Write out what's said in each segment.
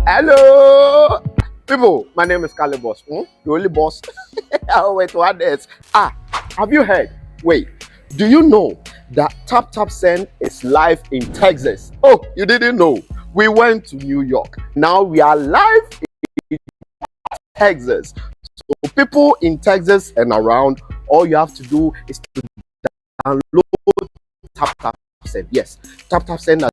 Hello, people. My name is Kale Boss. The only boss. Oh, wait, what else? Have you heard? Wait, do you know that Tap Send is live in Texas? Oh, you didn't know? We went to New York. Now we are live in Texas. So people in Texas and around, all you have to do is to download Tap Send. Yes, Tap Send has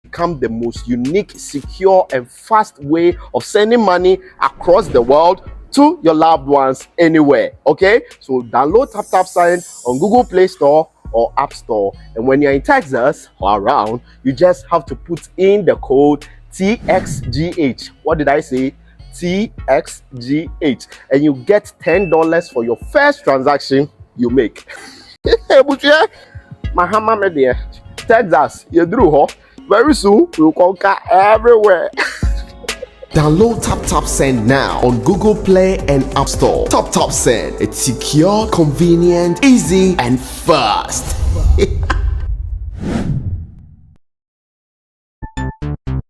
become the most unique, secure, and fast way of sending money across the world to your loved ones anywhere. Okay, so download Tap Send on Google Play Store or App Store, and when you're in Texas or around, you just have to put in the code TXGH. What did I say? TXGH, and you get $10 for your first transaction you make. Mahama media, Texas, you drew, huh? Very soon, we'll conquer everywhere. Download Tap Send now on Google Play and App Store. Tap Send. It's secure, convenient, easy, and fast.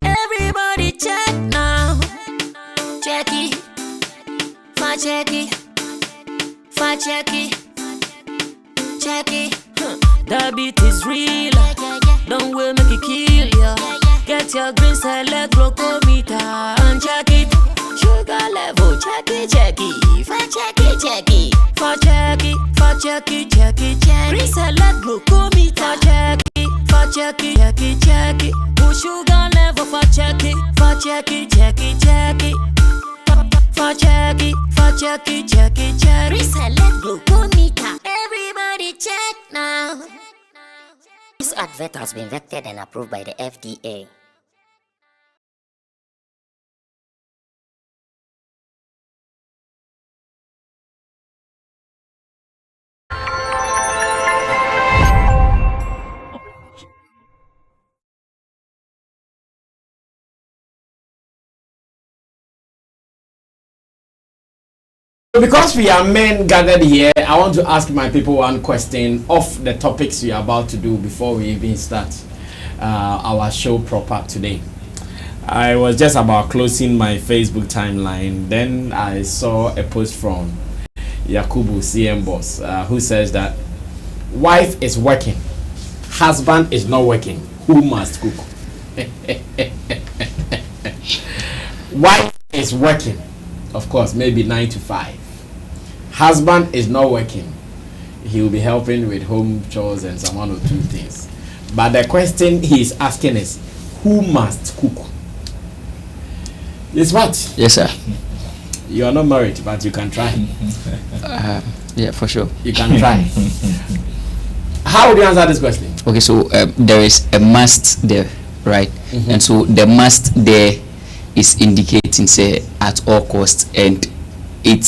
Everybody check now. Check it. Fa check it. Fa check it. Check it. The beat is real. Don't wait, make it kill ya. Get your green select glucometer and check it. Sugar level, check it. Fa check it. Fa check it, check it. Green select glucometer, check it. Fa check it. Push sugar level, fa check it. Fa check it. Fa check it. Green select glucometer. Everybody check now. This advert has been vetted and approved by the FDA. Because we are men gathered here, I want to ask my people one question of the topics we are about to do before we even start our show proper today. I was just about closing my Facebook timeline. Then I saw a post from Yakubu CM Boss who says that wife is working, husband is not working. Who must cook? Wife is working, of course, maybe 9 to 5. Husband is not working. He will be helping with home chores and some 1 or 2 things. But the question he is asking is, who must cook? Yes, what? Yes, sir. You are not married, but you can try. Yeah, for sure. You can try. How would you answer this question? Okay, so there is a must there, right? Mm-hmm. And so the must there is indicating, say, at all costs, and it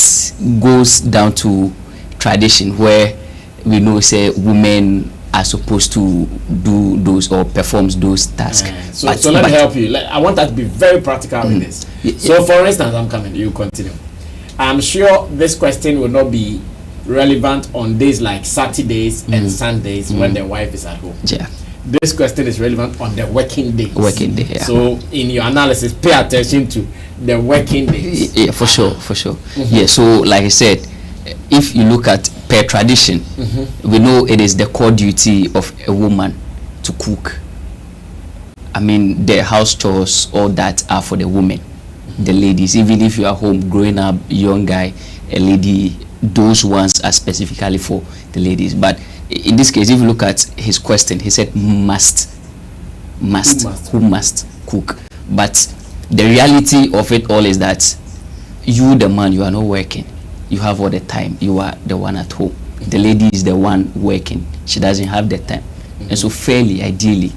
goes down to tradition where we know, say, women are supposed to do those or perform those tasks. So let me help you. I want that to be very practical with this. So for instance, I'm coming, you continue. I'm sure this question will not be relevant on days like Saturdays and Sundays when the wife is at home. Yeah. This question is relevant on the working days. Working day, yeah. So in your analysis, pay attention to the working days. Yeah, for sure. Yeah, so like I said, if you look at per tradition, we know it is the core duty of a woman to cook. I mean, the house chores, all that are for the women, the ladies. Even if you are home growing up, young guy, a lady, those ones are specifically for the ladies. But in this case, if you look at his question, he said who must cook. But the reality of it all is that you, the man, you are not working. You have all the time. You are the one at home. The lady is the one working. She doesn't have the time. And so fairly, ideally,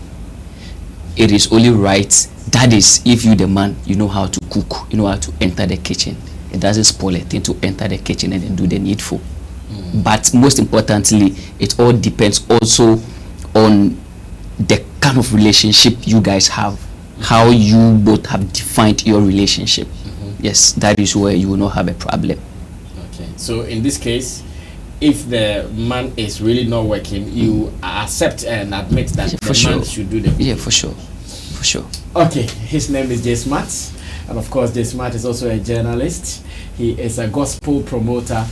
it is only right, that is, if you, the man, you know how to cook, you know how to enter the kitchen. It doesn't spoil a thing to enter the kitchen and then do the needful. But most importantly, it all depends also on the kind of relationship you guys have, how you both have defined your relationship. Yes, that is where you will not have a problem. Okay, so in this case, if the man is really not working, you accept and admit that the man should do the cooking. Yeah, for sure. Okay, his name is J Smart, and of course J Smart is also a journalist. He is a gospel promoter.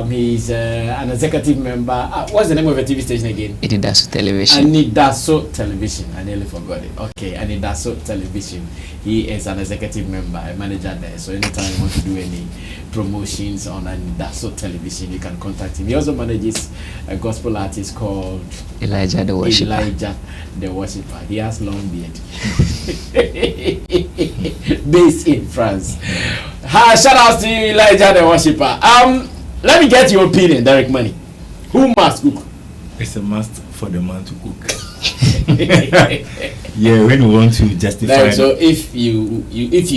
He's an executive member. What's the name of the TV station again? Anidaso Television. Anidaso Television. I nearly forgot it. Okay, Anidaso Television. He is an executive member, a manager there. So anytime you want to do any promotions on Anidaso Television, you can contact him. He also manages a gospel artist called Elijah the Worshipper. Elijah the Worshipper. He has long beard. Based in France. Shout out to you, Elijah the Worshipper. Let me get your opinion, Derek Money. Who must cook? It's a must for the man to cook. Yeah, when you want to justify. Like, so if you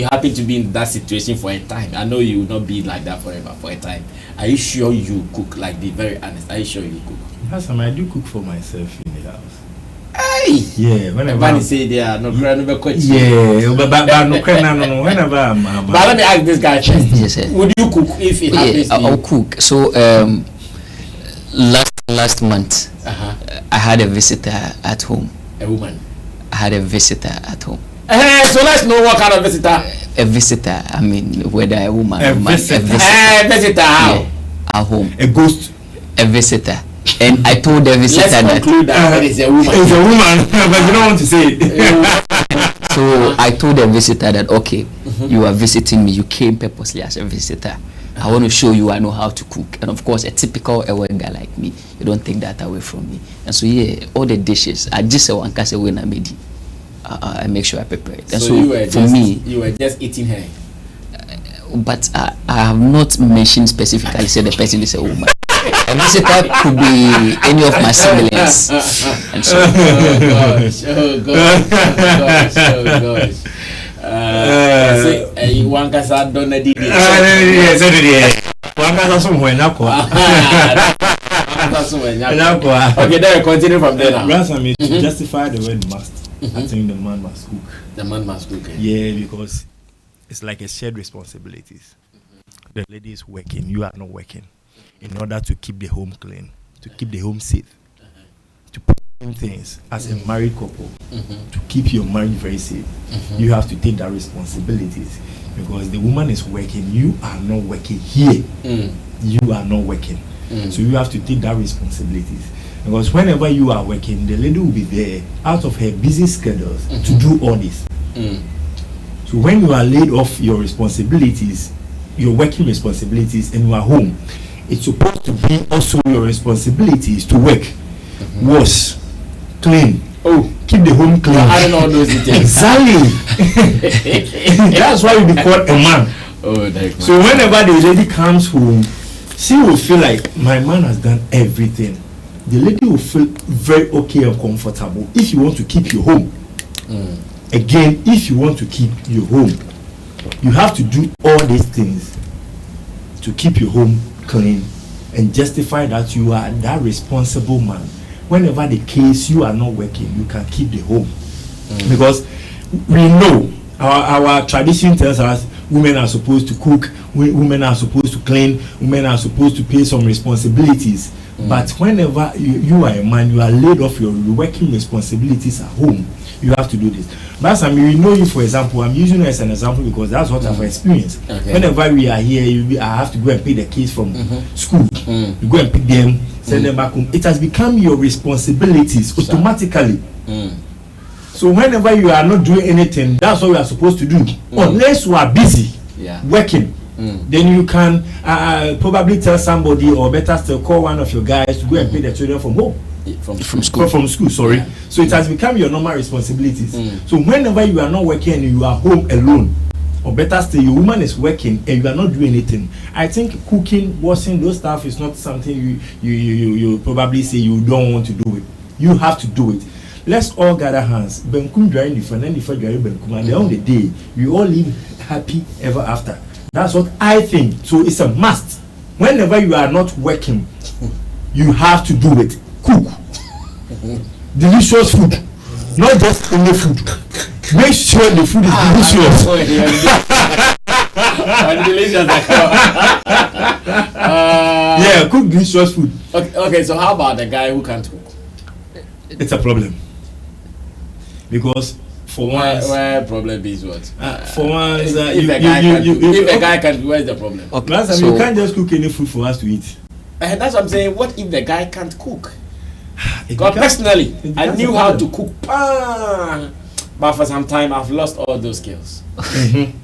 happen to be in that situation for a time, I know you will not be like that forever. For a time, are you sure you cook? Like, be very honest. Are you sure you cook? Yes, I do cook for myself in the house. Hey. Yeah, whenever. Everybody say they are not never quite. Yeah, but no. Whenever I'm. But let me ask this guy first. Yes, sir. Would you cook if it happens to you? I'll cook. So last month, I had a visitor at home. A woman. I had a visitor at home. So let's know what kind of visitor. A visitor. I mean, whether a woman A or man. visitor. A visitor. How? Yeah, at home. A ghost. A visitor. And I told the visitor Let's conclude that it is a woman. It's a woman, but you don't want to say it. So I told the visitor that, okay, you are visiting me. You came purposely as a visitor. I want to show you I know how to cook. And of course, a typical Ewe guy like me, you don't take that away from me. And so, yeah, all the dishes, I just say one case when I made it. I make sure I prepare it. And so you were for just, me, you were just eating her. but I have not mentioned specifically say the person is a woman. A visitor could be any of my siblings. And so, Oh gosh. One case I don't know did Okay, then continue from there now. Ransom, to justify the word must, I think the man must cook. The man must cook. Yeah, because it's like a shared responsibilities. The lady is working, you are not working. In order to keep the home clean, to keep the home safe, to put in things as a married couple, to keep your marriage very safe, you have to take that responsibilities. Because the woman is working, you are not working here. You are not working. So you have to take that responsibilities. Because whenever you are working, the lady will be there out of her busy schedules to do all this. So when you are laid off your responsibilities, your working responsibilities, and you are home, it's supposed to be also your responsibilities to work, wash, clean, keep the home clean. I don't know all those details. Exactly. That's why you be called a man. So whenever the lady comes home, she will feel like my man has done everything. The lady will feel very okay and comfortable if you want to keep your home. Again, if you want to keep your home, you have to do all these things to keep your home clean and justify that you are that responsible man. Whenever the case you are not working, you can keep the home. Because we know our tradition tells us women are supposed to cook, women are supposed to clean, women are supposed to pay some responsibilities. But whenever you are a man, you are laid off your working responsibilities at home, you have to do this. But I mean, we know you, for example, I'm using you as an example because that's what I've experienced. Whenever we are here, I have to go and pick the kids from school. You go and pick them, send them back home. It has become your responsibilities automatically. So whenever you are not doing anything, that's what we are supposed to do. Unless you are busy working, then you can probably tell somebody, or better still call one of your guys to go and pick the children from home. From school, sorry. So it has become your normal responsibilities. So whenever you are not working and you are home alone, or better still, your woman is working and you are not doing anything, I think cooking, washing, those stuff is not something you probably say you don't want to do it. You have to do it. Let's all gather hands. Benkum drawing different and different drawing benkum, and at the end of the day, we all live happy ever after. That's what I think. So it's a must. Whenever you are not working, you have to do it. cook delicious food, not just any food. Make sure the food is delicious. Yeah, cook delicious food. Okay, so how about the guy who can't cook? It's a problem because for once, where problem is what? For once, if the guy can, where's the problem? Okay, last time, you can't just cook any food for us to eat. That's what I'm saying. What if the guy can't cook? Because personally, I knew how to cook, but for some time I've lost all those skills.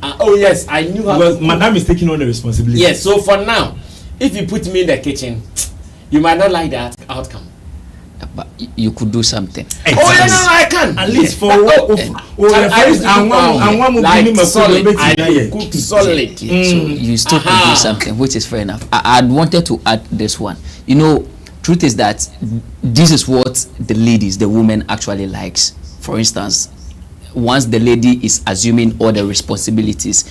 Oh yes, I knew how. Well, madam is taking on the responsibility. Yes, so for now, if you put me in the kitchen, you might not like that outcome. But you could do something. Exactly. Oh yeah, no, I can. At least for I used to cook solid. So you still could do something, which is fair enough. I'd wanted to add this one. You know, truth is that this is what the ladies, the woman actually likes. For instance, once the lady is assuming all the responsibilities,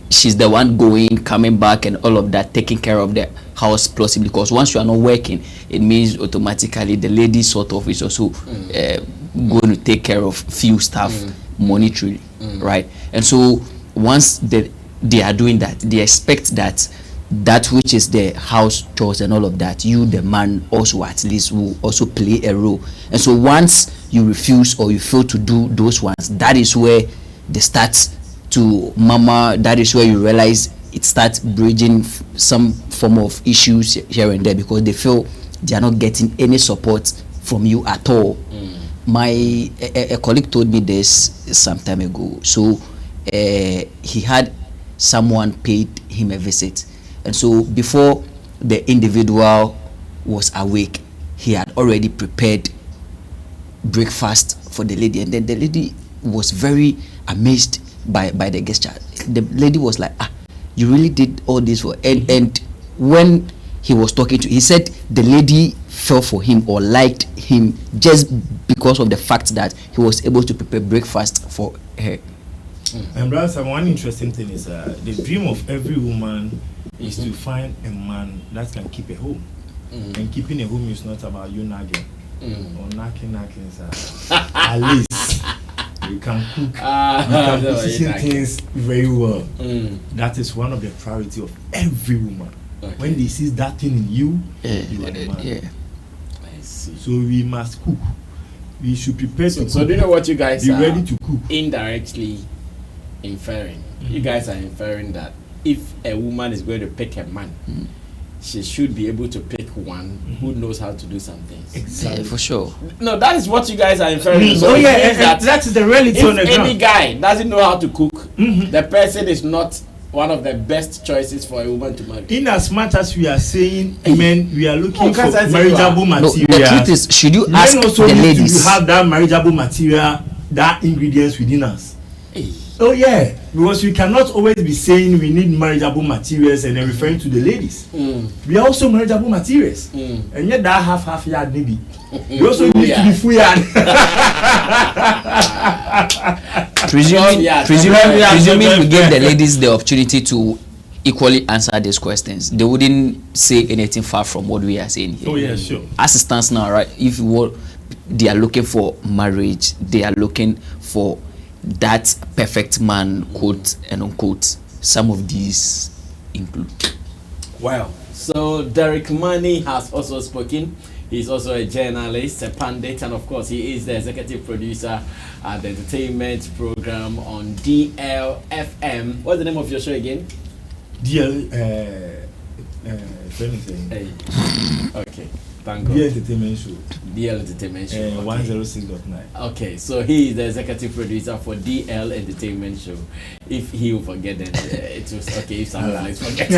she's the one going, coming back, and all of that, taking care of the house plausibly. Because once you are not working, it means automatically the lady sort of is also going to take care of few stuff monetarily, right? And so once they are doing that, they expect that which is the house chores and all of that, you, the man, also at least will also play a role. And so once you refuse or you fail to do those ones, that is where they start to mama. That is where you realize it starts bridging some form of issues here and there, because they feel they are not getting any support from you at all. A colleague told me this some time ago. So he had someone paid him a visit, and so before the individual was awake, he had already prepared breakfast for the lady, and then the lady was very amazed by the gesture. The lady was like, you really did all this for, and when he was talking to, he said the lady fell for him or liked him just because of the fact that he was able to prepare breakfast for her. And brother, one interesting thing is the dream of every woman is to find a man that can keep a home. And keeping a home is not about you nagging or knocking, at least you can cook, you can position things very well. That is one of the priority of every woman. Okay. When they see that thing in you, you are the man. I see. So we must cook. We should prepare to cook. So do you know what you guys be are ready to cook? Indirectly inferring? You guys are inferring that if a woman is going to pick a man, she should be able to pick one who knows how to do something. Exactly. For sure. No, that is what you guys are inferring. So that's the reality on the ground. If any guy doesn't know how to cook, the person is not one of the best choices for a woman to marry. In as much as we are saying men, we are looking for marriageable material. No, the truth is, should you ask also the need ladies to have that marriageable material, that ingredients within us. Oh yeah, because we cannot always be saying we need marriageable materials and then referring to the ladies. We are also marriageable materials, and yet that half yard maybe. We also need to be full yard. Presuming we give the ladies the opportunity to equally answer these questions, they wouldn't say anything far from what we are saying here. Oh yeah, sure. As it stands now, right? If they are looking for marriage, they are looking for that perfect man, quote and unquote. Some of these include. Wow. So Derek Money has also spoken. He's also a journalist, a pundit, and of course he is the executive producer at the entertainment program on DLFM. What's the name of your show again? Okay. Thank God. DL Entertainment Show. DL Entertainment Show. 106.9. Okay, so he is the executive producer for DL Entertainment Show. If he will forget, then it was okay if someone else forgets.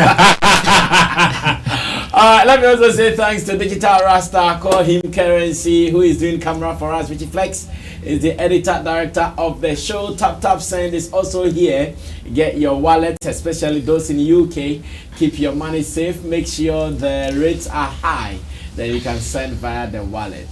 Let me also say thanks to Digital Rasta, call him Currency, who is doing camera for us. Richie Flex is the editor director of the show. Tapt Send is also here. Get your wallet, especially those in UK. Keep your money safe. Make sure the rates are high. Then you can send via the wallet.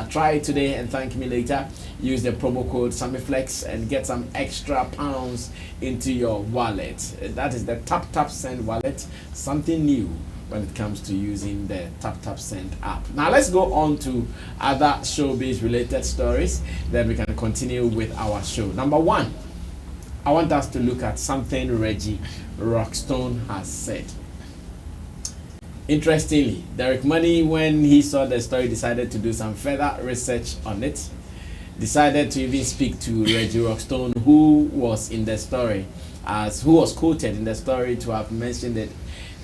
Try it today and thank me later. Use the promo code SammyFlex and get some extra pounds into your wallet. That is the Tapt Send wallet. Something new when it comes to using the Tapt Send app. Now let's go on to other showbiz related stories, then we can continue with our show. Number one, I want us to look at something Reggie Rockstone has said. Interestingly, Derek Money, when he saw the story, decided to do some further research on it. Decided to even speak to Reggie Rockstone, who was in the story, who was quoted in the story to have mentioned it.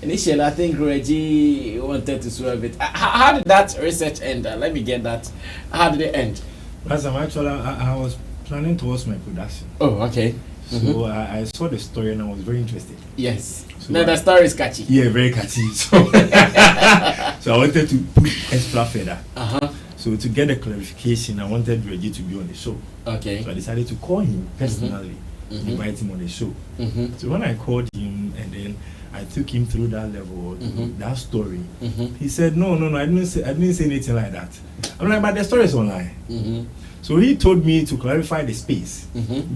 Initially, I think Reggie wanted to swerve it. How did that research end? Let me get that. How did it end? As I'm actually, I was planning towards my production. Oh, okay. So I saw the story and I was very interested. Yes. So No, the story is catchy. Yeah, very catchy. So, so I wanted to push extra further. So to get a clarification, I wanted Reggie to be on the show. Okay. So I decided to call him personally, invite him on the show. So when I called him and then I took him through that level, that story, he said, no, I didn't say anything like that. I'm like, but the story is online. So he told me to clarify the space,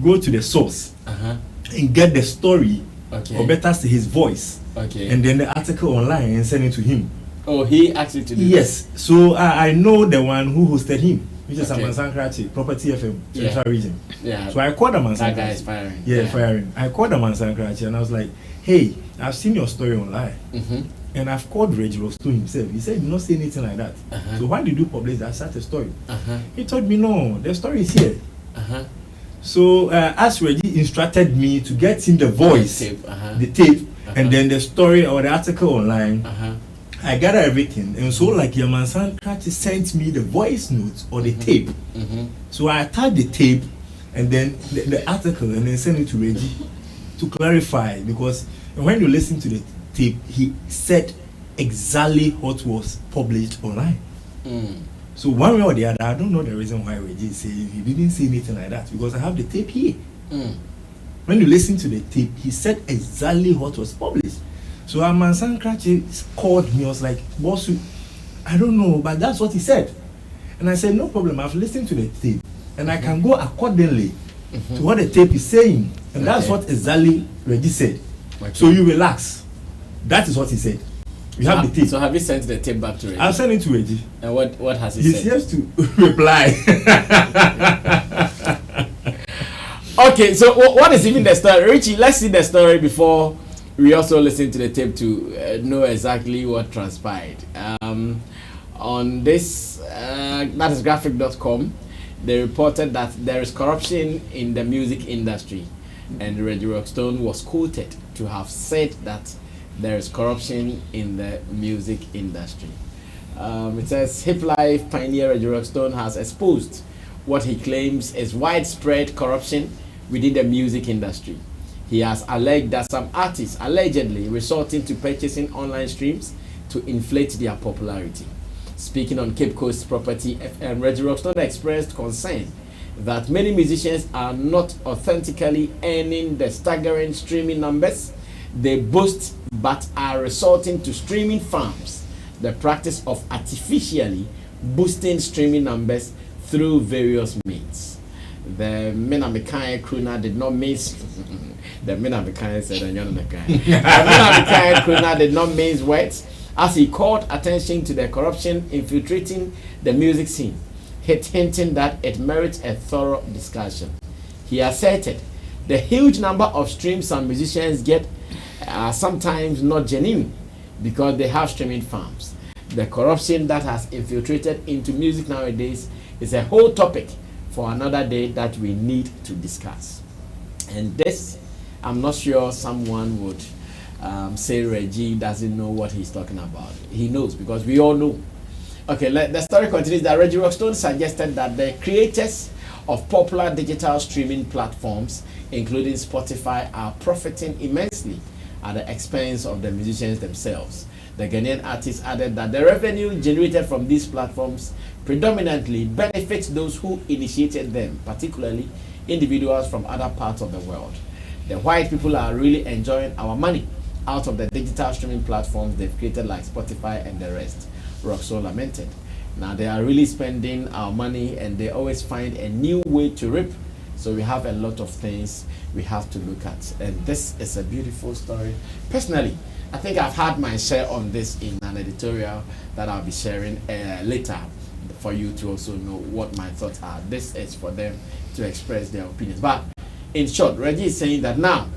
go to the source, and get the story, or better say his voice, and then the article online and send it to him. Oh, he asked you to do Yes. So I know the one who hosted him, which is Amansan Krachi, Property FM, Central Region. Yeah. So I called Amansan. That guy is firing. Yeah, firing. I called Amansan Krachi and I was like, hey, I've seen your story online. And I've called Reggie Rockstone himself. He said, not say anything like that. So why did you publish that such a story? He told me, no, the story is here. So as Reggie instructed me to get him the voice, the tape, and then the story or the article online, I gathered everything. And so like Yamansan Krachi sent me the voice notes or the tape. So I attached the tape and then the article and then sent it to Reggie to clarify, because when you listen to the tape, he said exactly what was published online. So one way or the other, I don't know the reason why Reggie is saying he didn't say anything like that, because I have the tape here. When you listen to the tape, he said exactly what was published. So Amansan Krachi called me, I was like, boss, I don't know, but that's what he said. And I said, no problem, I've listened to the tape and I can go accordingly to what the tape is saying. And that's what exactly Reggie said. So you relax. That is what he said. You have the tape. So have you sent the tape back to Reggie? I'll send it to Reggie. And what has he He said? has to reply. Okay, so what is even the story? Richie, let's see the story before we also listen to the tape to know exactly what transpired. On this, that is graphic.com, they reported that there is corruption in the music industry. And Reggie Rockstone was quoted to have said that there is corruption in the music industry. It says, Hip Life pioneer Reggie Rockstone has exposed what he claims is widespread corruption within the music industry. He has alleged that some artists allegedly resorting to purchasing online streams to inflate their popularity. Speaking on Cape Coast Property FM, Reggie Rockstone expressed concern that many musicians are not authentically earning the staggering streaming numbers they boast, but are resorting to streaming farms, the practice of artificially boosting streaming numbers through various means. The Menamekai crooner did not miss the Menamekai said the Menamekai crooner did not mince words as he called attention to the corruption infiltrating the music scene, hinting that it merits a thorough discussion. He asserted the huge number of streams some musicians get are sometimes not genuine because they have streaming farms. The corruption that has infiltrated into music nowadays is a whole topic for another day that we need to discuss. And this, I'm not sure someone would say Reggie doesn't know what he's talking about. He knows, because we all know. Okay, the story continues that Reggie Rockstone suggested that the creators of popular digital streaming platforms, including Spotify, are profiting immensely at the expense of the musicians themselves. The Ghanaian artist added that the revenue generated from these platforms predominantly benefits those who initiated them, particularly individuals from other parts of the world. The white people are really enjoying our money out of the digital streaming platforms they've created, like Spotify and the rest, Rockstone lamented. Now they are really spending our money and they always find a new way to rip. So we have a lot of things we have to look at. And this is a beautiful story. Personally, I think I've had my share on this in an editorial that I'll be sharing later for you to also know what my thoughts are. This is for them to express their opinions. But in short, Reggie is saying that now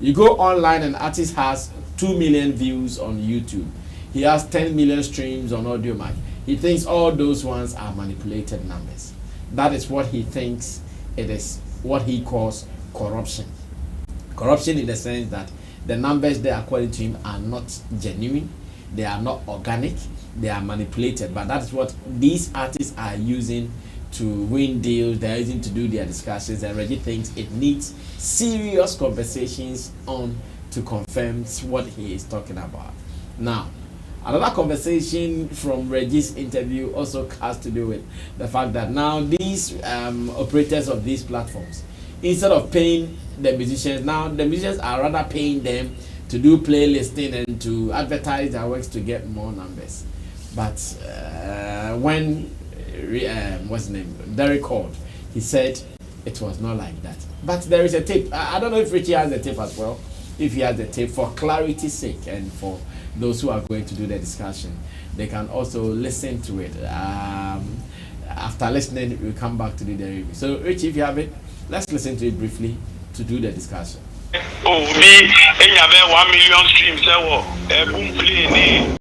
you go online and artist has 2 million views on YouTube. He has 10 million streams on AudioMac. He thinks all those ones are manipulated numbers. That is what he thinks it is, what he calls corruption. Corruption in the sense that the numbers there according to him are not genuine, they are not organic, they are manipulated. But that's what these artists are using to win deals, they're using to do their discussions, and Reggie thinks it needs serious conversations on to confirm what he is talking about. Now, another conversation from Reggie's interview also has to do with the fact that now these operators of these platforms, instead of paying the musicians, now the musicians are rather paying them to do playlisting and to advertise their works to get more numbers. But when what's his name, Derek called, he said it was not like that. But there is a tape. I don't know if Richie has the tape as well. If he has the tape, for clarity's sake and for those who are going to do the discussion, they can also listen to it. After listening, we'll come back to do the review. So, Richie, if you have it, let's listen to it briefly to do the discussion. Oh, me, you have 1 million streams. Boom, play.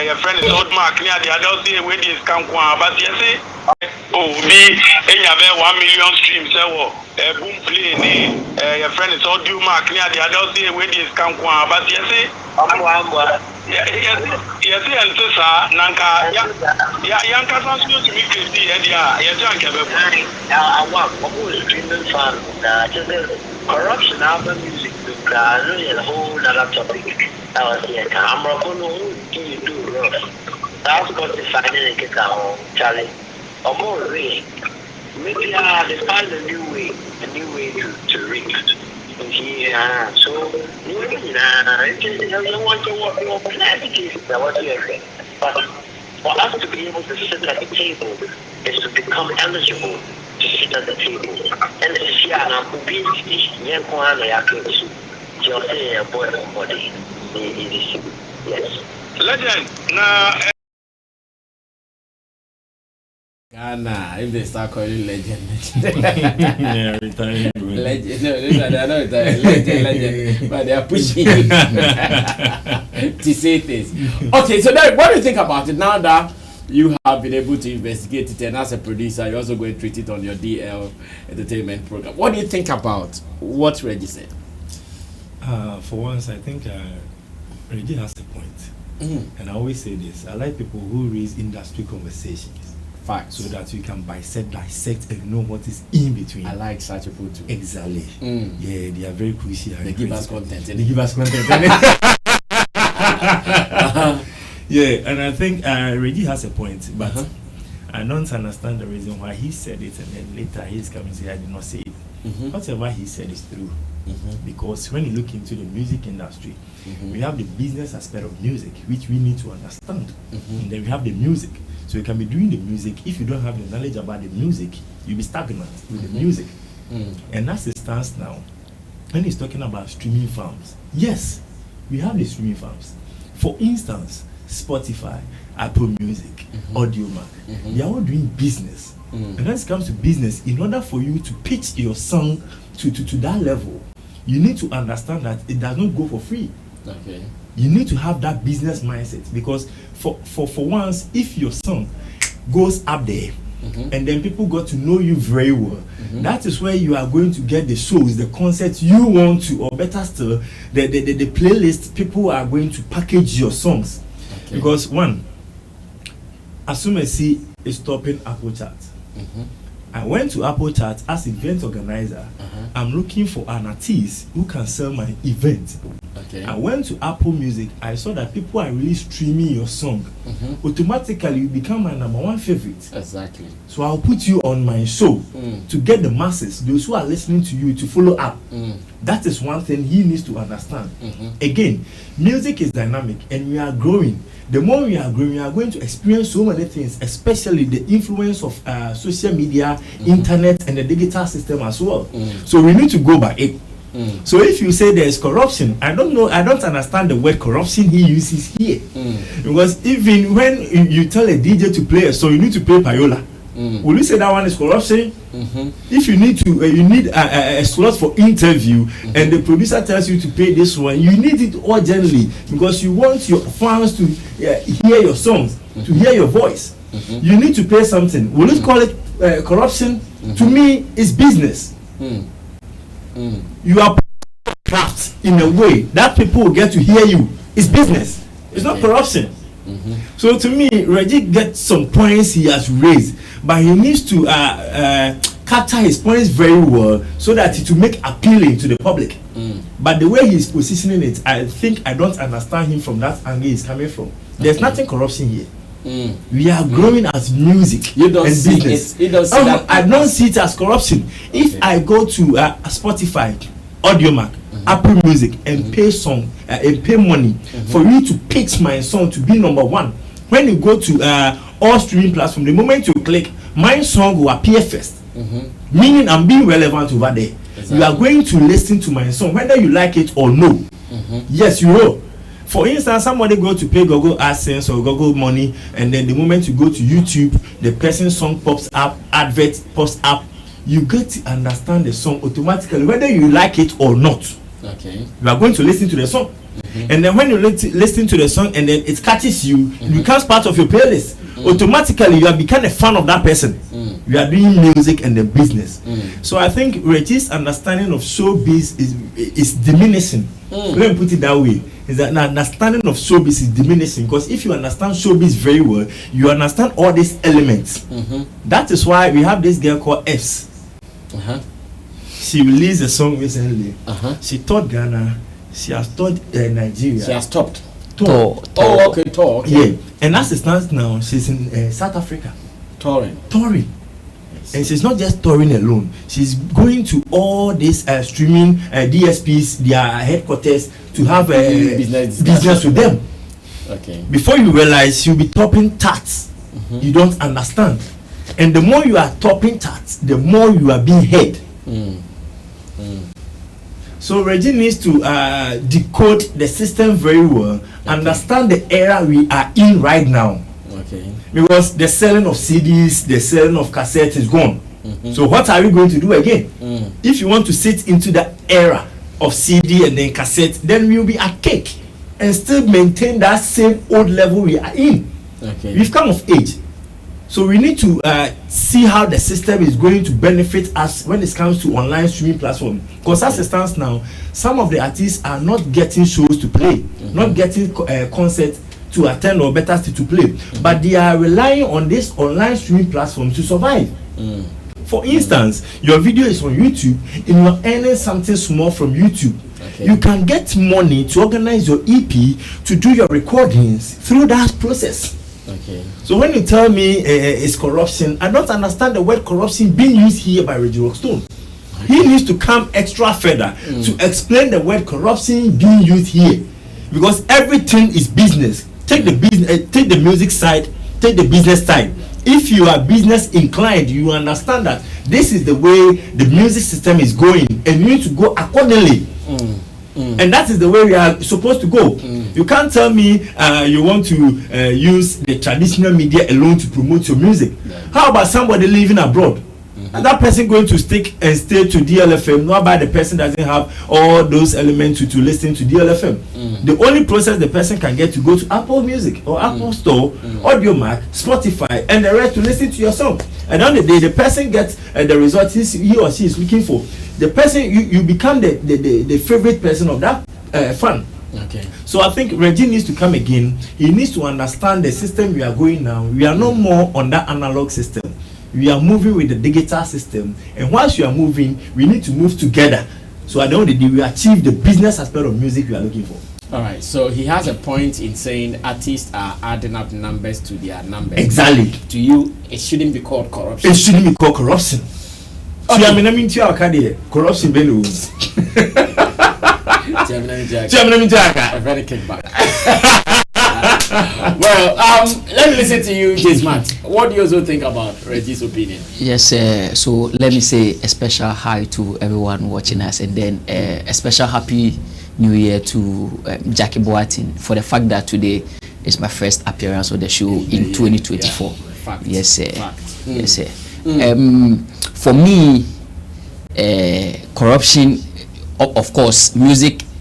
Your friend is old Mark near the adult day where this can go. But you say, oh, me, you have 1 million streams. Boom, play. Your friend is old Mark near the adult day where this can go. But you say, yes, and Tessa, Nanka, Yanka sounds good to me, Christy, and yes, I want streaming fan, corruption album music, really a whole other topic. I was here, I'm you do rough. That's got decided and get out, Charlie. Or more, really. Maybe they find a new way to reach. Yeah, so you don't want to work your plans. But for us to be able to sit at the table is to become eligible to sit at the table. And if you are not obesity, you're going to have to just say a boy body. Yes. Legend. Now. Ghana, if they start calling legend. Yeah, retiring. Legend. No, they're not legend. But they are pushing to say things. Okay, so Derek, what do you think about it now that you have been able to investigate it, and as a producer, you're also going to treat it on your DL entertainment program? What do you think about what Reggie said? For once, I think Reggie has a point. Mm-hmm. And I always say this, I like people who raise industry conversations. Facts. So that we can dissect and know what is in between. I like such people too. Exactly. Yeah, they are very crucial. They give us content. They give us content. Yeah, and I think Reggie has a point, but I don't understand the reason why he said it, and then later he's coming to say I did not say it. Whatever he said is true. Because when you look into the music industry, we have the business aspect of music, which we need to understand. And then we have the music. So you can be doing the music. If you don't have the knowledge about the music, you'll be stagnant with the music. And that's the stance now. When he's talking about streaming farms, yes, we have the streaming farms. For instance, Spotify, Apple Music, AudioMac, they are all doing business. And when it comes to business, in order for you to pitch your song to that level, you need to understand that it does not go for free. Okay. You need to have that business mindset, because for once, if your song goes up there and then people got to know you very well, that is where you are going to get the shows, the concerts you want to, or better still, the playlist people are going to package your songs. Okay. Because one, as soon as he is stopping Apple Chart, I went to Apple Chart as event organizer. I'm looking for an artist who can sell my event. Okay. I went to Apple Music. I saw that people are really streaming your song. Automatically, you become my #1 favorite. Exactly. So I'll put you on my show to get the masses, those who are listening to you, to follow up. That is one thing he needs to understand. Again, music is dynamic and we are growing. The more we are growing, we are going to experience so many things, especially the influence of social media, internet, and the digital system as well. So we need to go by it. So if you say there is corruption, I don't understand the word corruption he uses here. Because even when you tell a DJ to play a song, you need to pay payola. Will you say that one is corruption? If you need to, you need a slot for interview, and the producer tells you to pay this one, you need it urgently because you want your fans to hear your songs, to hear your voice. You need to pay something. Will you call it corruption? To me, it's business. You are craft in a way that people will get to hear you. It's business. It's not corruption. So to me, Reggie gets some points he has raised, but he needs to capture his points very well so that it will make appealing to the public. But the way he's positioning it, I think I don't understand him from that angle he's coming from. There's nothing corruption here. We are growing as music You don't and see business. it. You don't see that. I don't see it as corruption. If I go to Spotify, Audiomack, Apple Music, and pay and pay money for you to pitch my song to be number one, when you go to all streaming platforms, the moment you click, my song will appear first. Meaning I'm being relevant over there. Exactly. You are going to listen to my song whether you like it or no. Yes, you will. For instance, somebody go to pay Google AdSense or Google Money, and then the moment you go to YouTube, the person's song pops up, advert pops up. You get to understand the song automatically whether you like it or not. Okay. You are going to listen to the song. And then when you listen to the song and then it catches you, it becomes part of your playlist. Automatically you have become a fan of that person. You are doing music and the business. So I think Reggie's understanding of showbiz is diminishing. Let me put it that way. Is that understanding of showbiz is diminishing, because if you understand showbiz very well, you understand all these elements. That is why we have this girl called Fs. She released a song recently. She taught Ghana. She has taught Nigeria. She has stopped. Tour. Oh, okay, tour. Okay. Yeah, and as it stands now, she's in South Africa. Touring. And she's not just touring alone. She's going to all these streaming DSPs, their headquarters, to have business with them. Okay. Before you realize, she'll be topping Tapt. You don't understand. And the more you are topping Tapt, the more you are being heard. So Reggie needs to decode the system very well, understand the era we are in right now. Okay. Because the selling of CDs, the selling of cassettes is gone. So what are we going to do again? If you want to sit into the era of CD and then cassette, then we'll be archaic and still maintain that same old level we are in. Okay. We've come of age. So we need to see how the system is going to benefit us when it comes to online streaming platform. Because as it stands now, some of the artists are not getting shows to play, not getting concerts to attend, or better still to play, but they are relying on this online streaming platform to survive. For instance, your video is on YouTube and you're earning something small from YouTube. You can get money to organize your EP, to do your recordings through that process. So when you tell me it's corruption, I don't understand the word corruption being used here by Reggie Rockstone. He needs to come extra further to explain the word corruption being used here, because everything is business. Take the business, take the music side, take the business side. If you are business inclined, you understand that this is the way the music system is going, and you need to go accordingly. And that is the way we are supposed to go. You can't tell me you want to use the traditional media alone to promote your music. How about somebody living abroad? And that person going to stick and stay to DLFM, not by the person doesn't have all those elements to listen to DLFM. The only process the person can get to go to Apple Music or Apple Store, Audiomack, Spotify, and the rest to listen to your song. And on the day the person gets the result he or she is looking for, the person you become the favorite person of that fan. So I think Reggie needs to come again. He needs to understand the system we are going now. We are no more on that analog system. We are moving with the digital system, and once you are moving, we need to move together. So at the end of the day, we achieve the business aspect of music we are looking for. All right. So he has a point in saying artists are adding up numbers to their numbers. Exactly. To you, it shouldn't be called corruption. It shouldn't be called corruption. Okay. I mean, corruption. A very kickback. Well, let me listen to you, Gismat. What do you also think about Reggie's opinion? Yes, so let me say a special hi to everyone watching us, and then a special happy New Year to Jackie Boatin for the fact that today is my first appearance on the show in 2024. Yeah. Fact. Yes, sir. Fact. Yes, sir. For me, corruption, of course,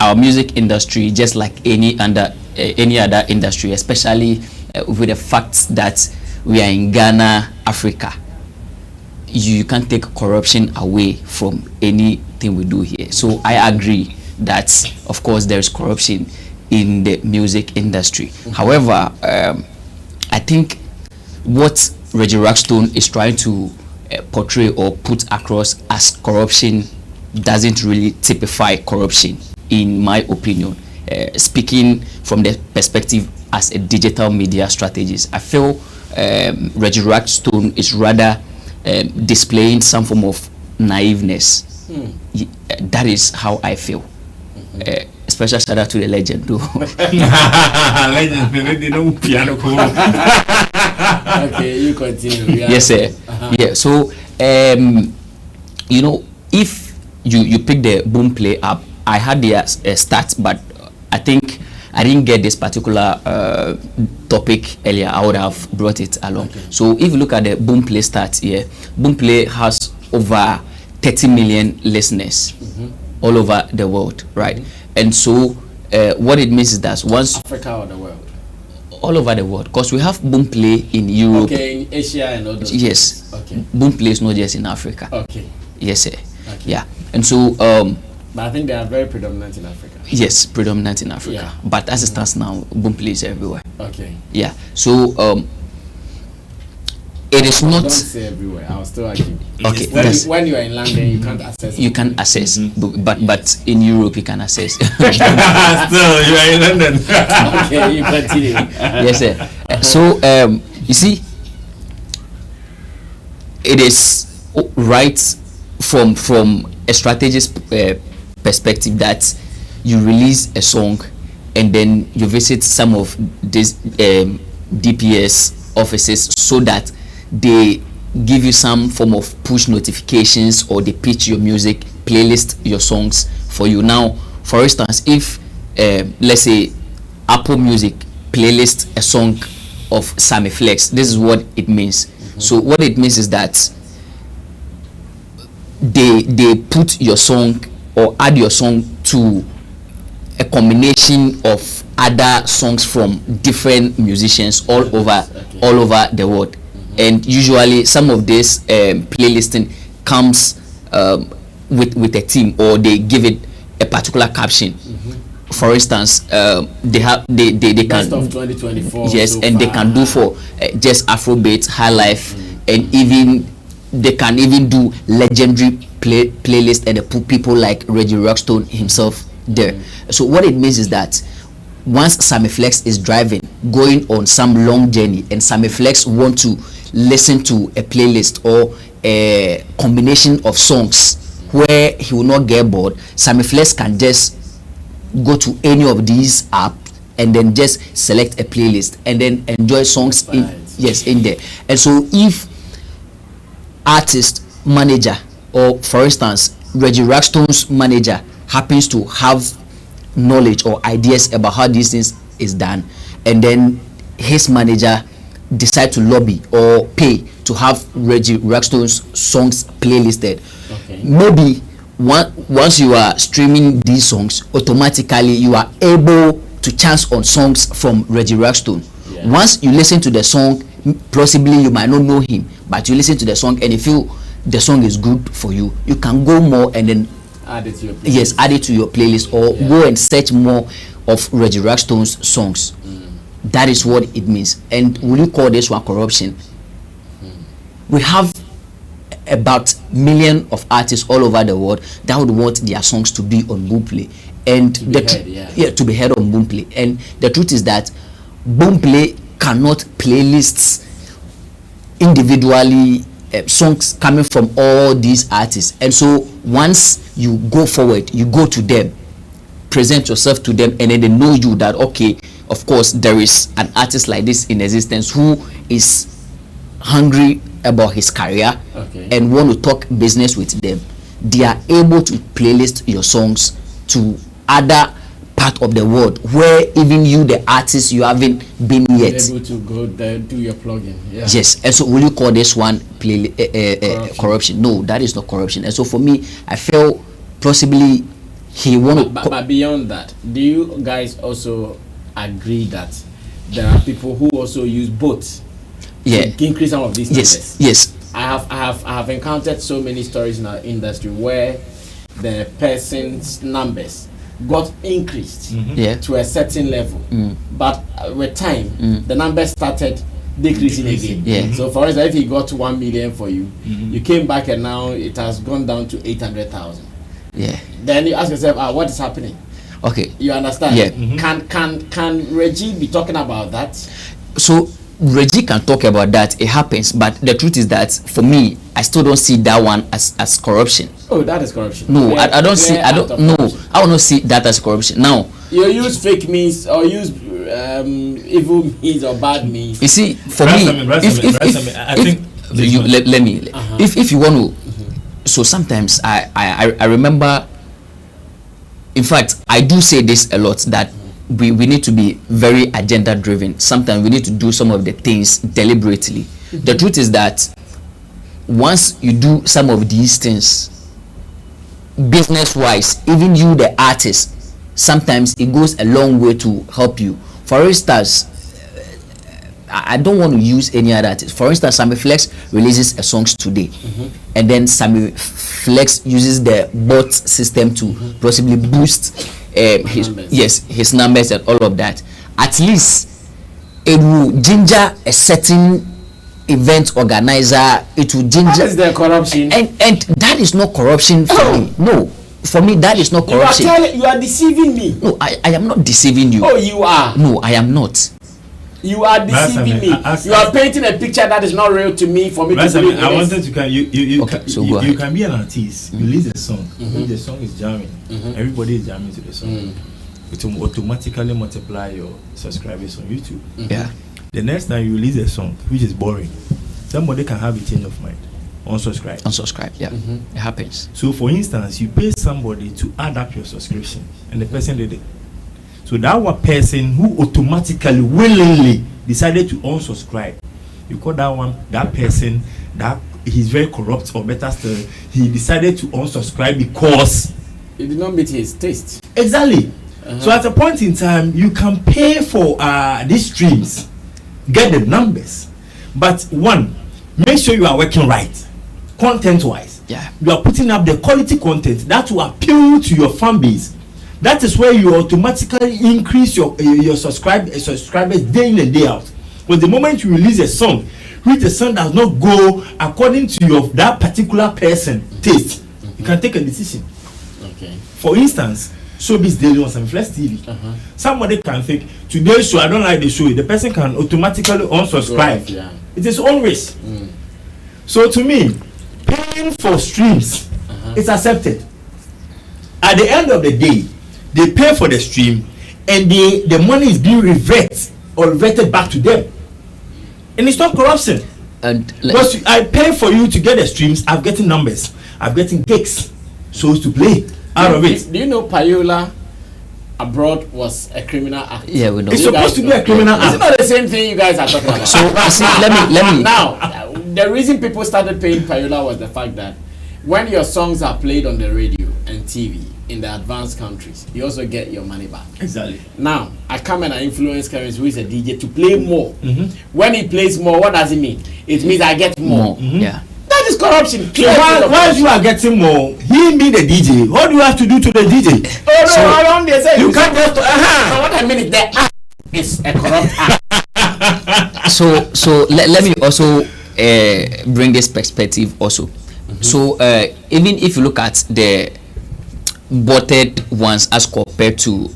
our music industry, just like any other industry, especially with the fact that we are in Ghana, Africa, you can't take corruption away from anything we do here. So I agree that, of course, there is corruption in the music industry. However, I think what Reggie Rockstone is trying to portray or put across as corruption doesn't really typify corruption, in my opinion. Speaking from the perspective as a digital media strategist, I feel Reggie Rockstone is rather displaying some form of naiveness. That is how I feel. Special shout out to the legend, though. Legend, they don't piano. Okay, you continue. Yes, sir. Yeah. So, you know, if you pick the Boom Play app, I had the stats, but I think I didn't get this particular topic earlier. I would have brought it along. Okay. So if you look at the Boom Play stats here, Boom Play has over 30 million listeners all over the world, right? And so what it means is that once Africa or the world, all over the world, because we have Boom Play in Europe, okay, in Asia and all those. Yes. Okay. Boom Play is not just in Africa. Okay. Yes, sir. Okay. Yeah. And so but I think they are very predominant in Africa. yes, predominant in Africa. Yeah. But as it stands now, Boom Play is everywhere. Okay. Yeah. So it is not. Don't say everywhere. I'll still argue. Okay. When you are in London, you can't access. You can access, but in Europe you can access. Still, you are in London. Okay, you continue. Yes, sir. So you see, it is right from a strategist perspective that you release a song and then you visit some of these DPS offices so that they give you some form of push notifications, or they pitch your music, playlist your songs for you. Now, for instance, if let's say Apple Music playlist a song of Sammy Flex, this is what it means. So what it means is that they put your song or add your song to a combination of other songs from different musicians all over the world. And usually some of this playlisting comes with a theme, or they give it a particular caption. For instance, they can Best of 2024. yes, so and they far. can do for just Afrobeat, high life, and even they can even do legendary playlist, and they put people like Reggie Rockstone himself there. So what it means is that once Sammy Flex is driving, going on some long journey, and Sammy Flex want to listen to a playlist or a combination of songs where he will not get bored, Sammy Flex can just go to any of these apps and then just select a playlist and then enjoy songs in there. And so if artist manager, or for instance Reggie Rockstone's manager, happens to have knowledge or ideas about how these things is done, and then his manager decide to lobby or pay to have Reggie Rockstone's songs playlisted, maybe once you are streaming these songs, automatically you are able to chance on songs from Reggie Rockstone. Once you listen to the song, possibly you might not know him, but you listen to the song and you feel the song is good for you, you can go more and then add it to your playlist. Yes, add it to your playlist, or go and search more of Reggie Rockstone's songs. That is what it means. And will you call this one corruption? We have about million of artists all over the world that would want their songs to be on Boomplay, and to be heard on Boomplay. And the truth is that Boomplay cannot playlists individually songs coming from all these artists. And so once you go forward, you go to them, present yourself to them, and then they know you that okay, of course there is an artist like this in existence who is hungry about his career and want to talk business with them, they are able to playlist your songs to other part of the world where even you, the artist, you haven't been yet able to go there, do your plugin. Yes. And so will you call this one corruption? No, that is not corruption. And so for me, I felt possibly he wanted. But beyond that, do you guys also agree that there are people who also use both to increase some of these numbers? Yes. I have encountered so many stories in our industry where the person's numbers got increased to a certain level, but with time the numbers started decreasing again. So for example, if he got 1 million for you, you came back and now it has gone down to 800,000. Then you ask yourself, what is happening? Okay, you understand? Can Reggie be talking about that? So Reggie can talk about that, it happens, but the truth is that for me, I still don't see that one as corruption. Oh, that is corruption. No, I don't see. I don't. No, I will not see that as corruption. Now, you use fake means or use evil means or bad means. You see, for me, if you want to, so sometimes I remember. In fact, I do say this a lot that we need to be very agenda driven. Sometimes we need to do some of the things deliberately. The truth is that once you do some of these things business wise, even you the artist, sometimes it goes a long way to help you. For instance, I don't want to use any other artist. For instance, Sammy Flex releases a song today, and then Sammy Flex uses the bot system to possibly boost his numbers and all of that. At least it will ginger a certain event organizer. It will ginger. That is the corruption, and that is not corruption for me. No, for me that is not corruption. You are deceiving me. No, I am not deceiving you. Oh, you are. No, I am not. You are deceiving me. You are painting a picture that is not real to me for me to believe. I wanted to you can be an artist. Mm-hmm. You release a song. If the song is jamming, everybody is jamming to the song. It will automatically multiply your subscribers on YouTube. Yeah. The next time you release a song which is boring, somebody can have a change of mind. Unsubscribe. Yeah. It happens. So for instance, you pay somebody to add up your subscription and the person did it. So that one person who automatically willingly decided to unsubscribe, you call that person that he's very corrupt, or better still, he decided to unsubscribe because it did not meet his taste. Exactly. So at a point in time, you can pay for these streams, get the numbers, but one, make sure you are working right, content wise. Yeah. You are putting up the quality content that will appeal to your fan base. That is where you automatically increase your subscribers day in and day out. But the moment you release a song, which the song does not go according to that particular person taste, you can take a decision. Okay. For instance, Showbiz Daily on Sammy Flex TV. Somebody can think today's show I don't like the show. The person can automatically unsubscribe. It is always. So to me, paying for streams is accepted. At the end of the day, they pay for the stream and the money is being reverted back to them, and it's not corruption. And because I pay for you to get the streams, I'm getting numbers, I'm getting gigs, shows to play out of it. Do you know Payola abroad was a criminal act? Yeah, we know. It's supposed to be a criminal act. It's not the same thing you guys are talking about. So see, let me now, the reason people started paying Payola was the fact that when your songs are played on the radio and TV in the advanced countries, you also get your money back. Exactly. Now, I come and I influence Clarence, who is a DJ, to play more. When he plays more, what does it mean? It means I get more. Yeah. That is corruption. So while you are getting more, he be the DJ. What do you have to do to the DJ? Oh no, so I don't say you can't just. So what I mean is the act is a corrupt act. So let me also bring this perspective also. So even if you look at the botted ones as compared to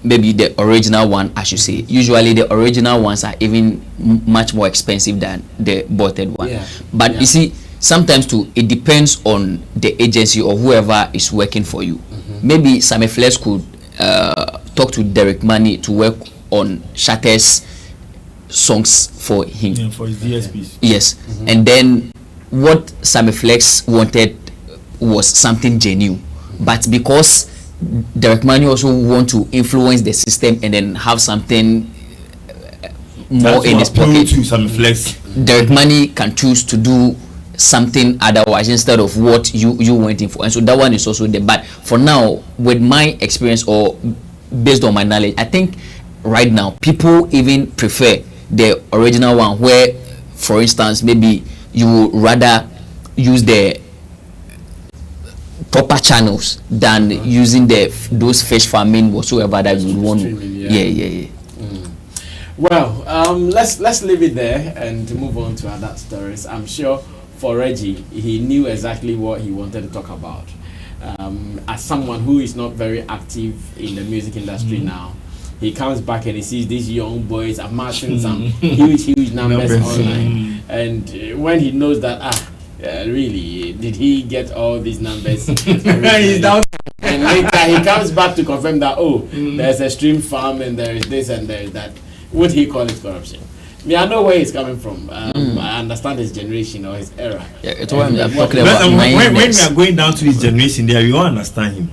maybe the original one, I should say, usually the original ones are even much more expensive than the botted one. But you see, sometimes too, it depends on the agency or whoever is working for you. Maybe Sammy Flex could talk to Derek Money to work on Shatta's songs for him. Yeah, for his DSPs. Yes, and then what Sammy Flex wanted was something genuine, but because Derek Manu also want to influence the system and then have something more in his pocket, To Sammy Flex. Derek Money can choose to do something otherwise instead of what you went in for, and so that one is also there. But for now, with my experience or based on my knowledge, I think right now people even prefer the original one, where, for instance, maybe you would rather use the proper channels than using those fish farming whatsoever that you would want. Yeah. Well, let's leave it there and move on to other stories. I'm sure for Reggie, he knew exactly what he wanted to talk about. As someone who is not very active in the music industry now, he comes back and he sees these young boys amassing some huge numbers online, and when he knows that really, did he get all these numbers? He's down. And later he comes back to confirm that there's a stream farm and there is this and there is that. Would he call it corruption? I know where he's coming from. I understand his generation or his era. Yeah, it's what I'm talking about. When we are going down to his generation, there we all understand him.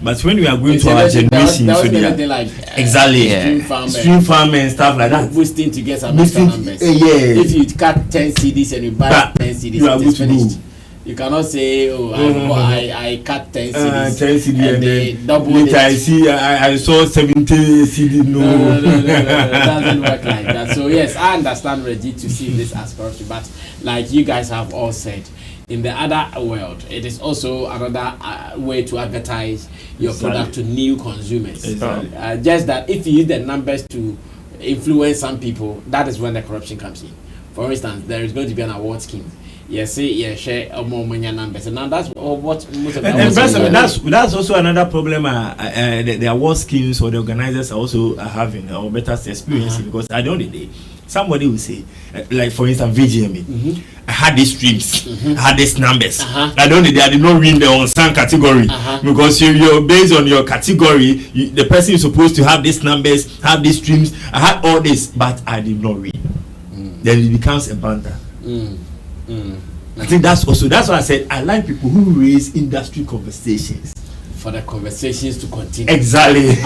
But when we are going to our generation, there wasn't anything like exactly stream farm and stuff like that. Boosting to get some extra numbers. If you cut 10 CDs and you buy 10 CDs, you are good to go. You cannot say, I cut 10 CDs, 10 CD and they double it. I saw 70 CD. No, it doesn't work like that. So yes, I understand Reggie to see this as corruption, but like you guys have all said, in the other world, it is also another way to advertise your product to new consumers. Just that if you use the numbers to influence some people, that is when the corruption comes in. For instance, there is going to be an award scheme. Share more money numbers, and now that's what most of that's also another problem. The award schemes or the organizers are also having or better experiencing, because at the end of the day, somebody will say, like for instance, VGMA, I had these streams, I had these numbers. I don't know, I did not win the on-sang category because you're based on your category. The person is supposed to have these numbers, have these streams. I had all this, but I did not win. Then it becomes a banter. I think that's why I said I like people who raise industry conversations. For the conversations to continue. Exactly.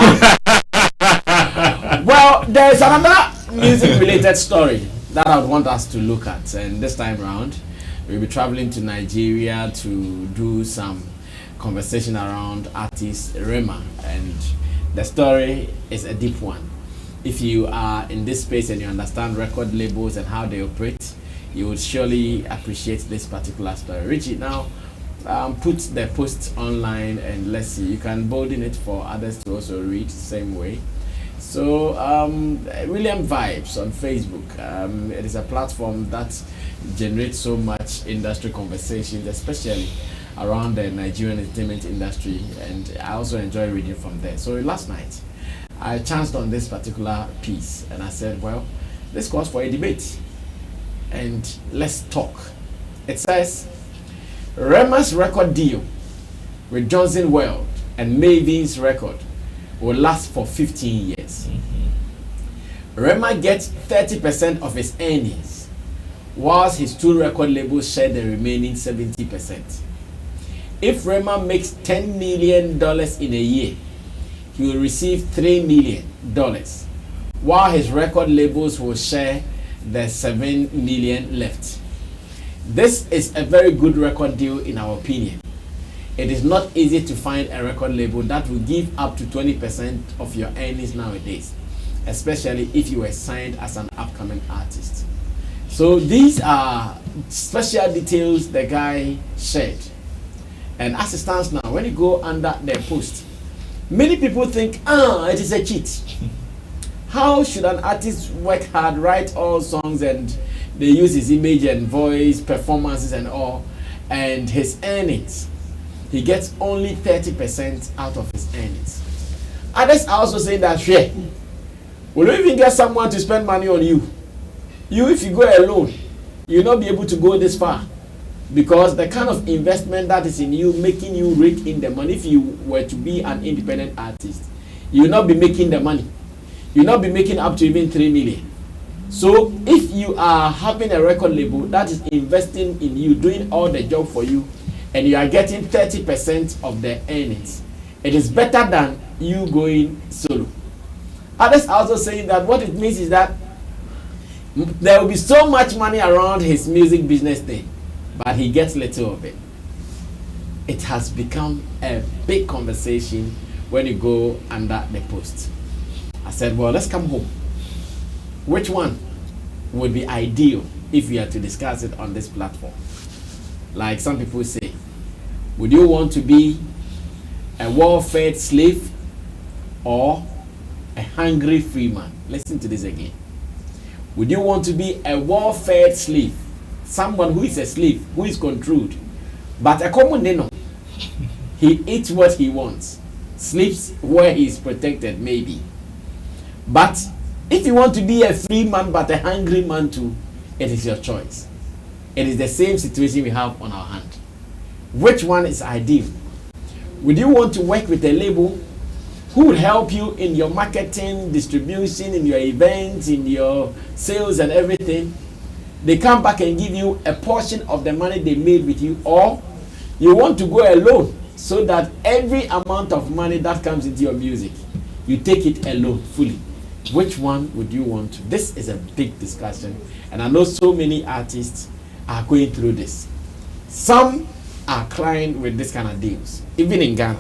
Well, there is another music-related story that I would want us to look at, and this time round, we'll be traveling to Nigeria to do some conversation around artist Rema, and the story is a deep one. If you are in this space and you understand record labels and how they operate, you would surely appreciate this particular story. Richie, now put the post online and let's see. You can bolden it for others to also read the same way. So William Vibes on Facebook. It is a platform that generates so much industry conversations, especially around the Nigerian entertainment industry, and I also enjoy reading from there. So last night I chanced on this particular piece and I said, well, this calls for a debate and let's talk. It says Rema's record deal with Jonzing World and Marvins record will last for 15 years. Rema gets 30% of his earnings, whilst his two record labels share the remaining 70%. If Rema makes $10 million in a year, he will receive $3 million, while his record labels will share the $7 million left. This is a very good record deal in our opinion. It is not easy to find a record label that will give up to 20% of your earnings nowadays, especially if you were signed as an upcoming artist. So these are special details the guy shared. And as it stands now, when you go under their post, many people think, it is a cheat. How should an artist work hard, write all songs, and they use his image and voice, performances and all, and his earnings, he gets only 30% out of his earnings. Others are also saying that, will you even get someone to spend money on you? You, if you go alone, you'll not be able to go this far, because the kind of investment that is in you, making you rake in the money. If you were to be an independent artist, you will not be making the money. you'll not be making up to even 3 million. So if you are having a record label that is investing in you, doing all the job for you, and you are getting 30% of the earnings, it is better than you going solo. Others are also saying that what it means is that there will be so much money around his music business thing, but he gets little of it. It has become a big conversation when you go under the post. I said, well, let's come home. Which one would be ideal if we are to discuss it on this platform? Like some people say, would you want to be a well-fed slave or a hungry free man? Listen to this again. Would you want to be a well-fed slave, someone who is a slave, who is controlled, but a common nino? He eats what he wants, sleeps where he is protected, maybe. But if you want to be a free man but a hungry man too, it is your choice. It is the same situation we have on our hand. Which one is ideal? Would you want to work with a label who will help you in your marketing, distribution, in your events, in your sales and everything? They come back and give you a portion of the money they made with you, or you want to go alone so that every amount of money that comes into your music, you take it alone fully. Which one would you want to? This is a big discussion, and I know so many artists are going through this. Some are crying with this kind of deals, even in Ghana.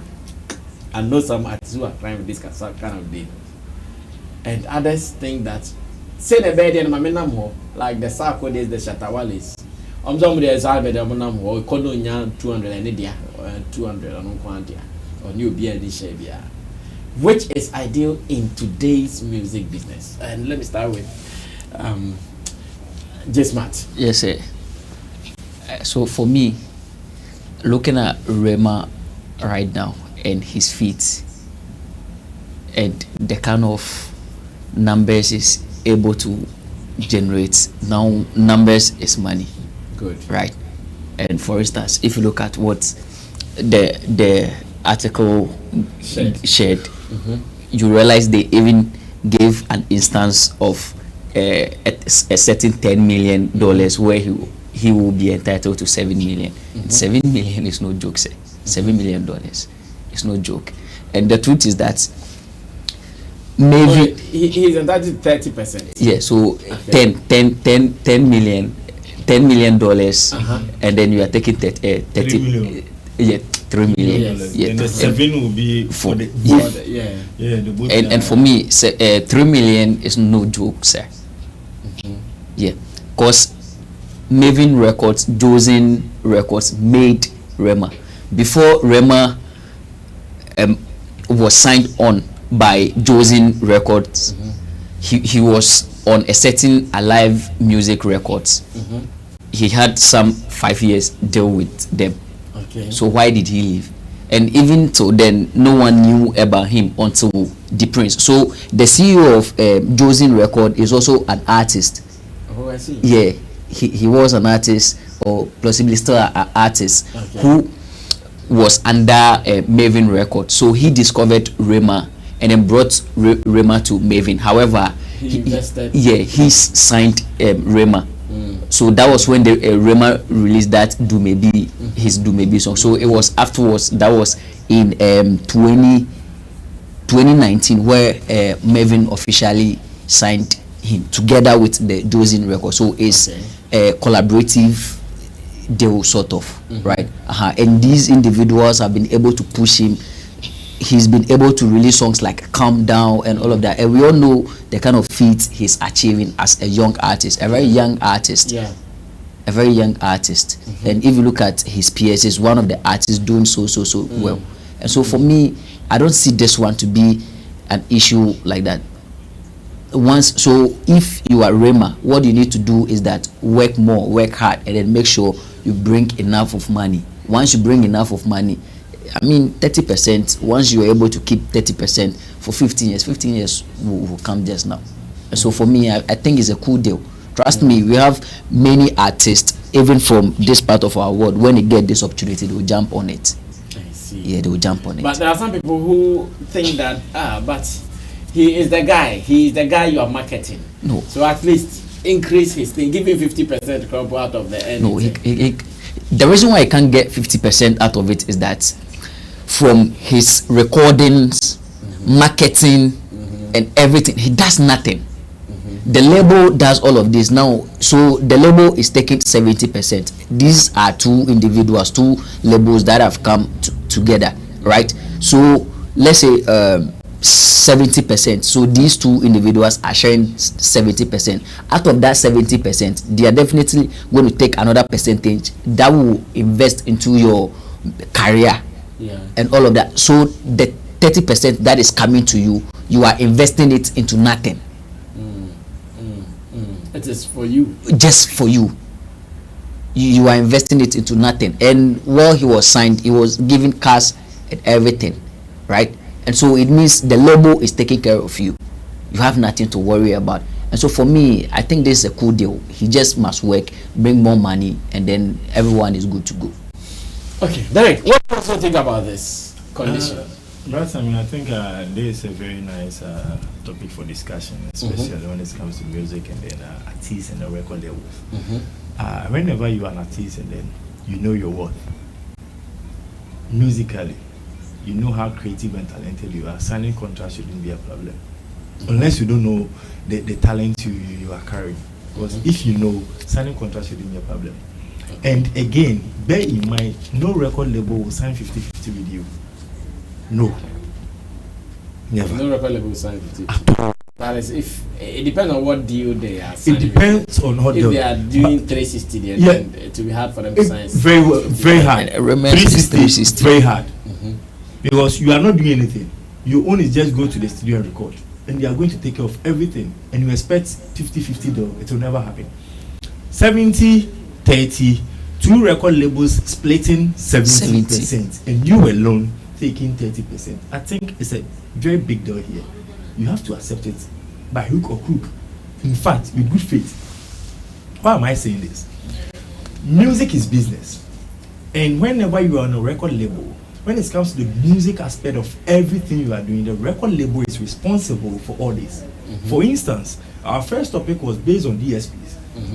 I know some artists who are crying with this kind of deal, and others think that say the bed and my like the Sako days, the Shatta Wales. Somebody else I bet them or Kononya 200 and India 200 on Quantia or new beer this year. Which is ideal in today's music business? And let me start with J-Smart. Yes, sir. So for me, looking at Rema right now and his feet and the kind of numbers is able to generate, now numbers is money. Good. Right. And for instance, if you look at what the article shared, you realize they even gave an instance of a certain $10 million where he will be entitled to 7 million. 7 million is no joke, sir. $7 million is no joke. And the truth is that maybe he's entitled to 30%. Yeah, so okay. $10 million, and then you are taking 30 million. Yeah, 3 million. Yes. Yeah, and the 7 will be for the both. And for me, 3 million is no joke, sir. Yeah, because Marvins Records, Jonzing Records made Rema. Before Rema was signed on by Jonzing Records, he was on a certain Alive Music Records. He had some 5 years deal with them. Okay. So why did he leave? And even so, then no one knew about him until the Prince. So the CEO of Jonzing Record is also an artist. Oh, I see. Yeah, he was an artist, or possibly still an artist, who was under Marvins Record. So he discovered Rema and then brought Rema to Marvins. However, he signed Rema. So that was when the Rema released that Dumebi, his Dumebi song. So it was afterwards, that was in 2019, where Marvins officially signed him together with the Jonzing Record. So it's a collaborative deal, sort of, right? And these individuals have been able to push him. He's been able to release songs like Calm Down and all of that, and we all know the kind of feats he's achieving as a young artist, a very young artist. A very young artist. And if you look at his peers, he's one of the artists doing so well. And so for me, I don't see this one to be an issue like that. So if you are Rema, what you need to do is that work more, work hard, and then make sure you bring enough of money. Once you bring enough of money, I mean 30%, once you are able to keep 30% for 15 years will come just now. And so for me, I think it's a cool deal. Trust me, we have many artists, even from this part of our world, when they get this opportunity, they will jump on it. I see. Yeah, they will jump on it. But there are some people who think that, but he is the guy. He is the guy you are marketing. No. So at least increase his thing. Give him 50% crop out of the end. No, the reason why I can't get 50% out of it is that from his recordings, marketing, and everything, he does nothing. The label does all of this now, so the label is taking 70%. These are two individuals, two labels that have come together, right? So let's say 70%. So these two individuals are sharing 70%. Out of that 70%, they are definitely going to take another percentage that will invest into your career, and all of that. So the 30% that is coming to you, you are investing it into nothing. It is for you. Just for you. You are investing it into nothing. And while he was signed, he was given cash and everything, right? And so it means the label is taking care of you. You have nothing to worry about. And so for me, I think this is a cool deal. He just must work, bring more money, and then everyone is good to go. Okay, Derek, what do you think about this condition? But I think this is a very nice topic for discussion, especially when it comes to music and then artists and the record labels. Whenever you are an artist and then you know your worth musically, you know how creative and talented you are, signing contracts shouldn't be a problem. Unless you don't know the talent you are carrying. Because if you know, signing contracts shouldn't be a problem. And again, bear in mind, no record label will sign 50-50 with you. No. Never. No record label will sign 50. That is, if it depends on what deal they are signing. It depends on what if they are doing 360, then it will be hard for them to sign. Very well, very hard. 360, very hard. Because you are not doing anything. You only just go to the studio and record. And they are going to take care of everything. And you expect 50-50 though, it will never happen. 70-30, two record labels splitting 70%, and you alone taking 30%. I think it's a very big deal here. You have to accept it by hook or crook. In fact, with good faith. Why am I saying this? Music is business. And whenever you are on a record label, when it comes to the music aspect of everything you are doing, the record label is responsible for all this. For instance, our first topic was based on DSPs.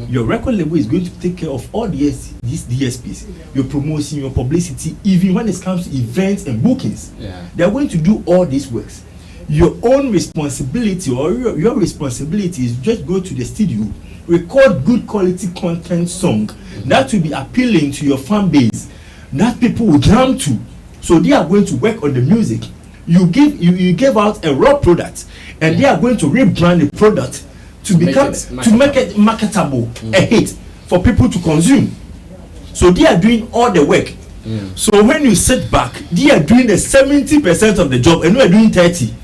Your record label is going to take care of all these DSPs, your promotion, your publicity, even when it comes to events and bookings. They are going to do all these works. Your own responsibility or your responsibility is just go to the studio, record good quality content song that will be appealing to your fan base, that people will jam to. So they are going to work on the music. You give out a raw product, and they are going to rebrand the product to make it marketable, a hit for people to consume. So they are doing all the work. So when you sit back, they are doing the 70% of the job, and we are doing 30.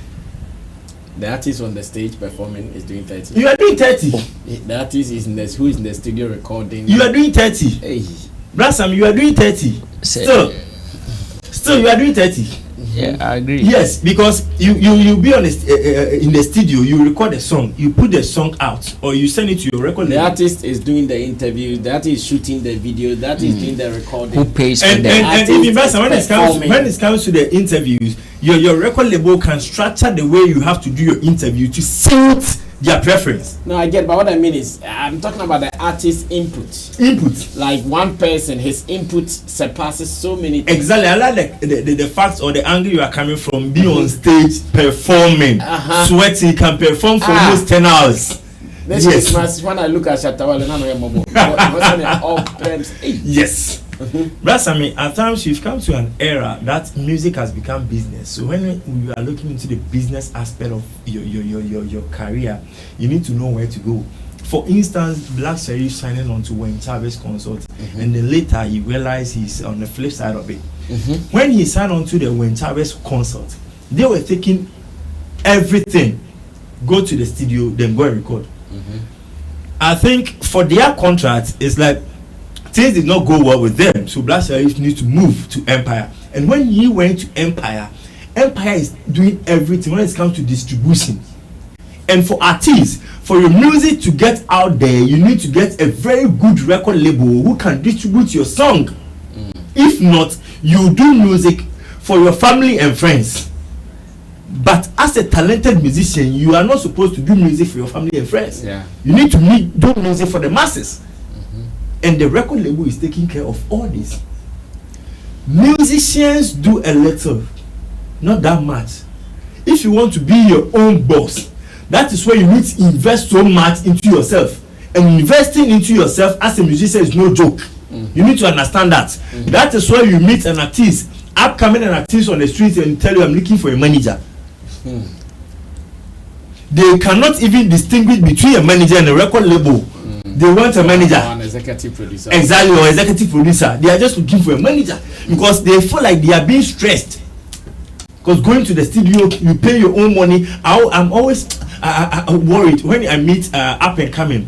The artist on the stage performing is doing 30. You are doing 30. The artist is who is in the studio recording. You are doing 30. Hey. Brassam, you are doing 30. Still you are doing 30. Yeah, I agree. Yes, because you be on in the studio, you record a song, you put the song out, or you send it to your record label. The artist is doing the interview, the artist is shooting the video, the artist is doing the recording. Who pays for and even better, when it comes to the interviews, your record label can structure the way you have to do your interview to suit their preference. No, I get, but what I mean is, I'm talking about the artist's input. Like one person, his input surpasses so many things. Exactly. I like the facts or the angle you are coming from. Be on stage performing, sweating, can perform for almost 10 hours. This Christmas, when I look at Shatta Wale, yes. That's, I mean, at times you've come to an era that music has become business. So when you are looking into the business aspect of your career, you need to know where to go. For instance, Black Sheriff signing on to Wayne Chavez concert, and then later you realize he's on the flip side of it. When he signed on to the Wayne Chavez concert, they were taking everything, go to the studio, then go and record. I think for their contract, it's like things did not go well with them, so Black Sheriff needs to move to Empire. And when he went to Empire is doing everything when it comes to distribution. And for artists, for your music to get out there, you need to get a very good record label who can distribute your song. If not, you do music for your family and friends. But as a talented musician, you are not supposed to do music for your family and friends. Yeah. You need to do music for the masses. And the record label is taking care of all this. Musicians do a little, not that much. If you want to be your own boss, that is where you need to invest so much into yourself. And investing into yourself as a musician is no joke. You need to understand that. That is where you meet an artist, upcoming an artist on the street, and tell you, I'm looking for a manager. They cannot even distinguish between a manager and a record label. They want a manager, an executive producer, exactly, or executive producer. They are just looking for a manager because they feel like they are being stressed. Because going to the studio, you pay your own money. I'm always worried when I meet up and coming.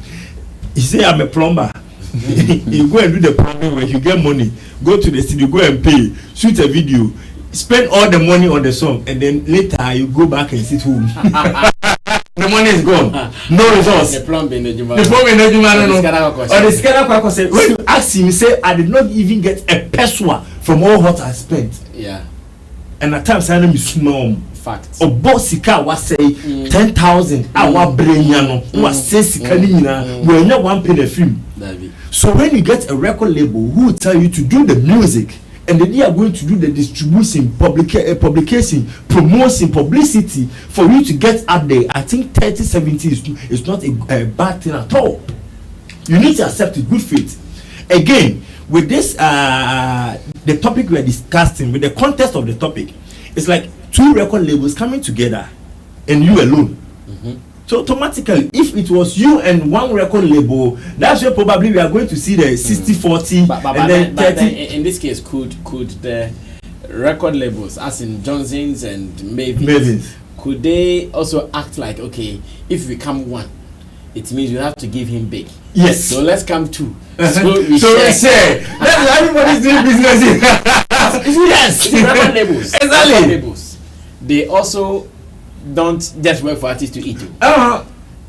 You say I'm a plumber. You go and do the plumbing work, you get money. Go to the studio, go and pay, shoot a video, spend all the money on the song, and then later you go back and sit home. The money is gone. No results. The plumbing, the plumbing, or the scandal say, when you ask him, he say, I did not even get a peswa from all what I spent. Yeah. And at times I know me small. Facts. Or bossika was say 10,000. Our brain yano was say sikanina. We're not one penny film. So when you get a record label who will tell you to do the music, and then they are going to do the distribution, publication, promotion, publicity for you to get up there, I think 30-70 is not a bad thing at all. You need to accept it, good faith. Again, with this, the topic we are discussing, with the context of the topic, it's like two record labels coming together and you alone. So automatically, if it was you and one record label, that's where probably we are going to see the 60-40 and then 30. But then in this case, could the record labels, as in Jonzing's and Marvins, could they also act like, okay, if we come one, it means you have to give him big. Yes. So let's come two. So we share. Everybody's doing business. Yes. Record labels. Exactly. Record labels. They also don't just work for artists to eat.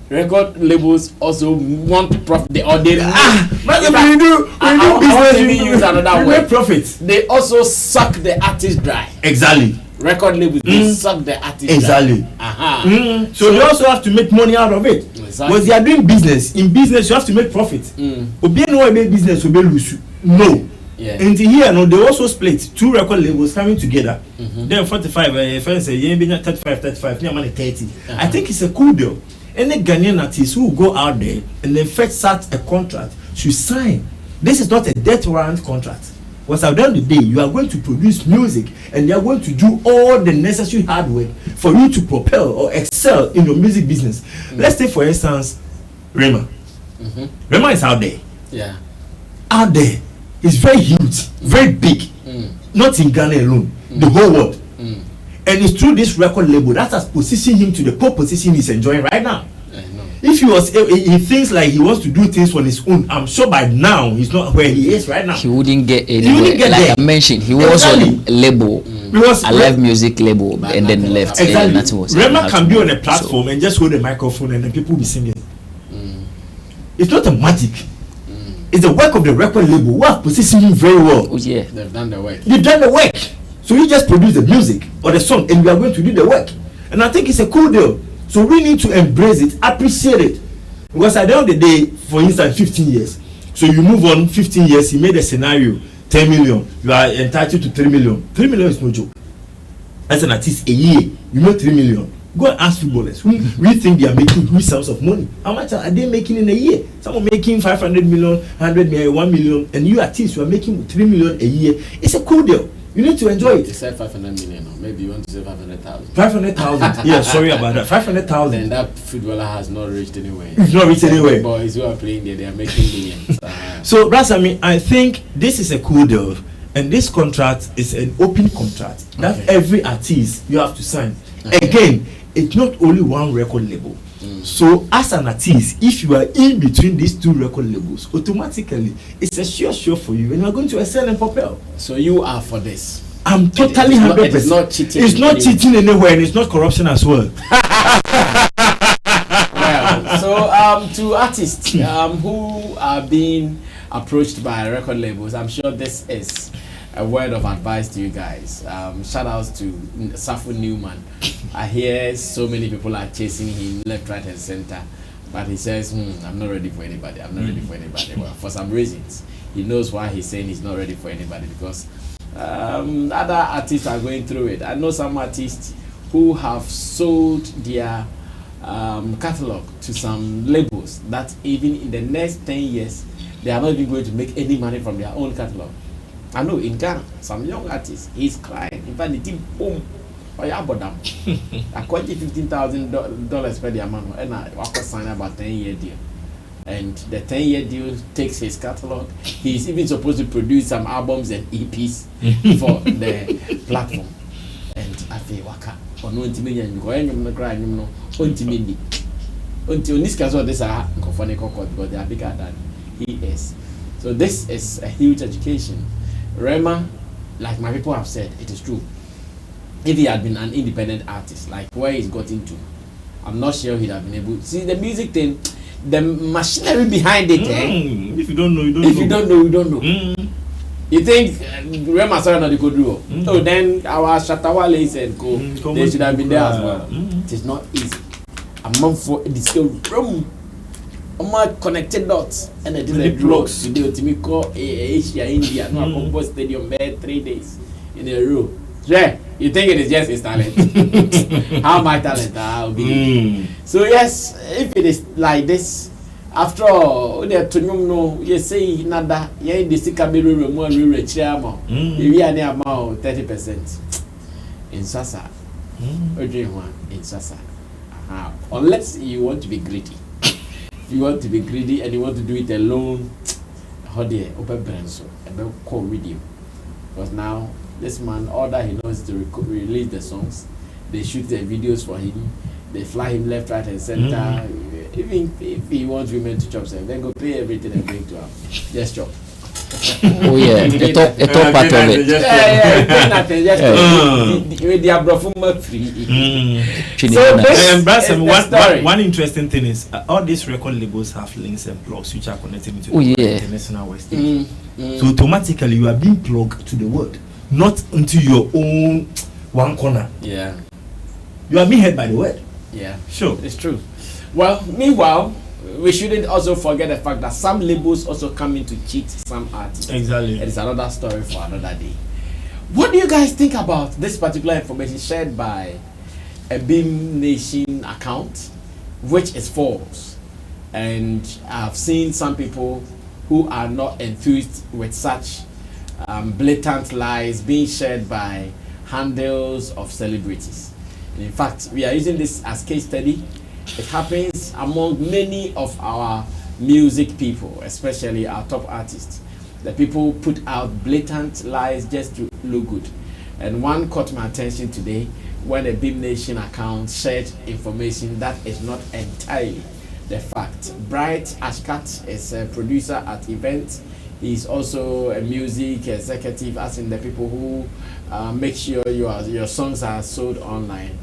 Record labels also want profit. They use another word. Profit. They also suck the artist dry. Exactly. Record labels they suck the artist exactly. dry. So they also have to make money out of it. Exactly. Because they are doing business. In business, you have to make profit. Obi no make business, obi lose. No. Yeah. And here, no, they also split two record labels coming together. Then 45, friends say, yeah, 35, near money 30. I think it's a cool deal. Any Ghanaian artist who will go out there and then first start a contract should sign. This is not a death warrant contract. Because at the end of the day, you are going to produce music and you are going to do all the necessary hard work for you to propel or excel in your music business. Let's take, for instance, Rema. Rema is out there. Yeah. Out there. It's very huge, very big. Not in Ghana alone, the whole world. And it's through this record label that has positioned him to the pop position he's enjoying right now. If he thinks like he wants to do things on his own, I'm sure by now he's not where he is right now. He wouldn't get anywhere. Like I mentioned, he was on a label, a live music label, and then left. Exactly. And nothing was Rema can be on a platform and just hold a microphone and then people will be singing. It's not a magic. It's the work of the record label who have positioned him very well. Oh yeah, they've done the work. They've done the work. So you just produce the music or the song and we are going to do the work. And I think it's a cool deal. So we need to embrace it, appreciate it. Because at the end of the day, for instance, 15 years. So you move on 15 years, you made a scenario, 10 million. You are entitled to 3 million. 3 million is no joke. As an artist, a year, you make 3 million. Go and ask footballers. We think they are making huge sums of money. How much are they making in a year? Some are making 500 million, 100 million, 1 million. And you artists, you are making 3 million a year. It's a cool deal. You need to enjoy it. You said 500 million, or maybe you want to say 500,000. 500,000. Yeah, sorry about that. 500,000. Then that footballer has not reached anywhere. It's not reached anywhere. Boys who are playing there, they are making millions. So that's, I think this is a cool deal. And this contract is an open contract that every artist you have to sign. Again, it's not only one record label. So as an artist, if you are in between these two record labels, automatically it's a sure for you and you are going to excel and propel. So you are for this? I'm totally 100%. It's not cheating. It's not cheating anywhere and it's not corruption as well. Well, so to artists who are being approached by record labels, I'm sure this is a word of advice to you guys. Shout outs to Safu Newman. I hear so many people are chasing him left, right, and center, but he says, I'm not ready for anybody. I'm not ready for anybody. Well, for some reasons, he knows why he's saying he's not ready for anybody, because other artists are going through it. I know some artists who have sold their catalog to some labels that even in the next 10 years, they are not even going to make any money from their own catalog. I know in Ghana, some young artists, he's crying. In fact, the team, boom, or you about them. I quite $15,000 per the amount, and I was sign about 10-year deal. And the 10-year deal takes his catalog. He's even supposed to produce some albums and EPs for the platform. And I feel waka. Or no intimidation, because I'm not crying, no intimidation. Until this case, this are because they are bigger than he is. So this is a huge education. Rema, like my people have said, it is true. If he had been an independent artist, like where he's got into, I'm not sure he'd have been able to see the music thing, the machinery behind it. If you don't know, you don't if know. you don't know, you don't know. You think Rema sorry not the good do? Oh, then our Shatta Wale said go. They should have been there as well. It is not easy. A month for the skill room. My connected dots and I did the blocks today to me call Asia India no Combo Stadium there 3 days in a row. Yeah, you think it is just his talent? How my talent I'll be. So yes, if it is like this, after all, they to know you say nada, yeah in the Sikabiri more chairman. We are near about 30% in Sasa. In Sasa. Unless you want to be greedy. If you want to be greedy and you want to do it alone, how dear, open brand so about call video. Because now this man, all that he knows is to release the songs, they shoot the videos for him, they fly him left, right, and center. Even if he wants women to chop them, then go pay everything and bring to him. Just chop. Oh yeah, the top part of it. So one interesting thing is all these record labels have links and plugs which are connected to the international West Indies. So automatically you are being plugged to the world, not into your own one corner. Yeah, you are being heard by the world. Yeah, sure, it's true. Well, meanwhile, we shouldn't also forget the fact that some labels also come in to cheat some artists. Exactly. It is another story for another day. What do you guys think about this particular information shared by a Bhim Nation account, which is false? And I've seen some people who are not enthused with such blatant lies being shared by handles of celebrities. And in fact, we are using this as case study. It happens among many of our music people, especially our top artists. The people put out blatant lies just to look good. And one caught my attention today when a Bhim Nation account shared information that is not entirely the fact. Bright Ashkat is a producer at events. He's also a music executive, as in the people who make sure your songs are sold online.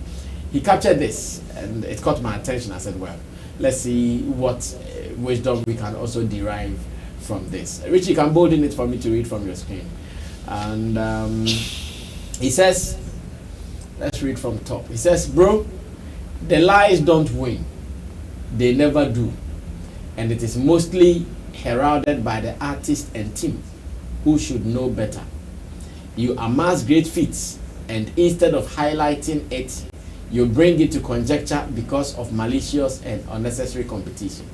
He captured this and it caught my attention. I said, well, let's see what wisdom we can also derive from this. Richie, you can bold in it for me to read from your screen. And he says, let's read from top. He says, bro, the lies don't win. They never do. And it is mostly heralded by the artist and team who should know better. You amass great feats and instead of highlighting it, you bring it to conjecture because of malicious and unnecessary competition.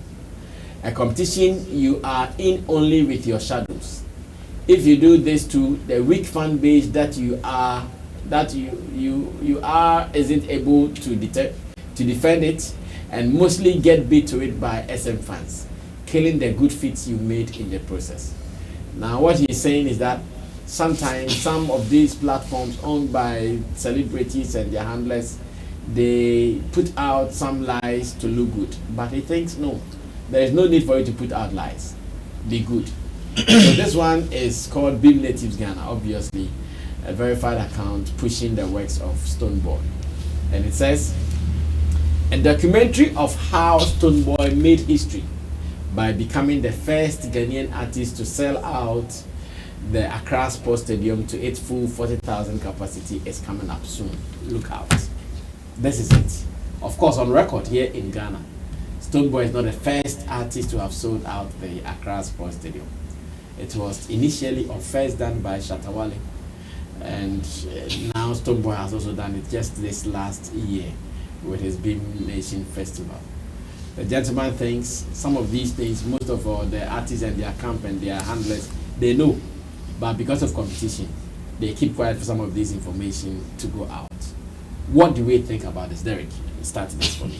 A competition you are in only with your shadows. If you do this to the weak fan base that you are isn't able to defend it and mostly get beat to it by SM fans, killing the good feats you made in the process. Now what he's saying is that sometimes some of these platforms owned by celebrities and their handlers, they put out some lies to look good, but he thinks no, there is no need for you to put out lies. Be good. So this one is called Bhim Natives Ghana, obviously a verified account pushing the works of Stonebwoy, and it says a documentary of how Stonebwoy made history by becoming the first Ghanaian artist to sell out the Accra Sports Stadium to its full 40,000 capacity is coming up soon. Look out. This is it. Of course, on record here in Ghana, Stonebwoy is not the first artist to have sold out the Accra Sports Stadium. It was initially first done by Shatta Wale, and now Stonebwoy has also done it just this last year with his Bhim Nation Festival. The gentleman thinks some of these things, most of all the artists and their camp and their handlers, they know, but because of competition, they keep quiet for some of this information to go out. What do we think about this? Derek, start this for me.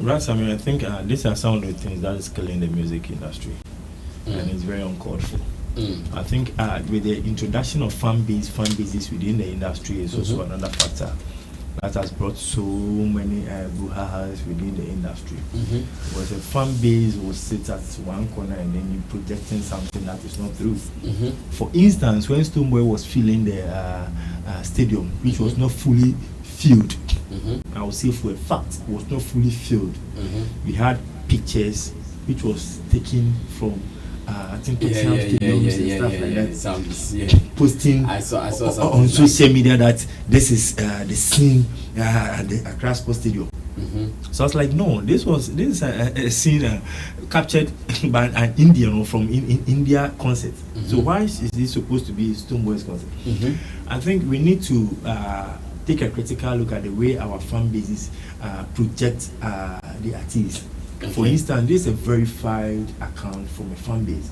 Right, Sammy, I think these are some of the things that is killing the music industry, and it's very uncalled for. I think with the introduction of fan bases within the industry is also another factor that has brought so many brouhahas within the industry. Because a fan base will sit at one corner and then you projecting something that is not true. For instance, when Stonebwoy was filling the stadium, which was not fully filled, I would say for a fact, it was not fully filled. We had pictures which was taken from I think stadiums and stuff like that. Posting I saw on social media that this is the scene at the Accra Sports Stadium. So I was like, no, this is a scene captured by an Indian from India concert. So why is this supposed to be Stonebwoy's concert? I think we need to take a critical look at the way our fan bases project the artists. For instance, this is a verified account from a fan base.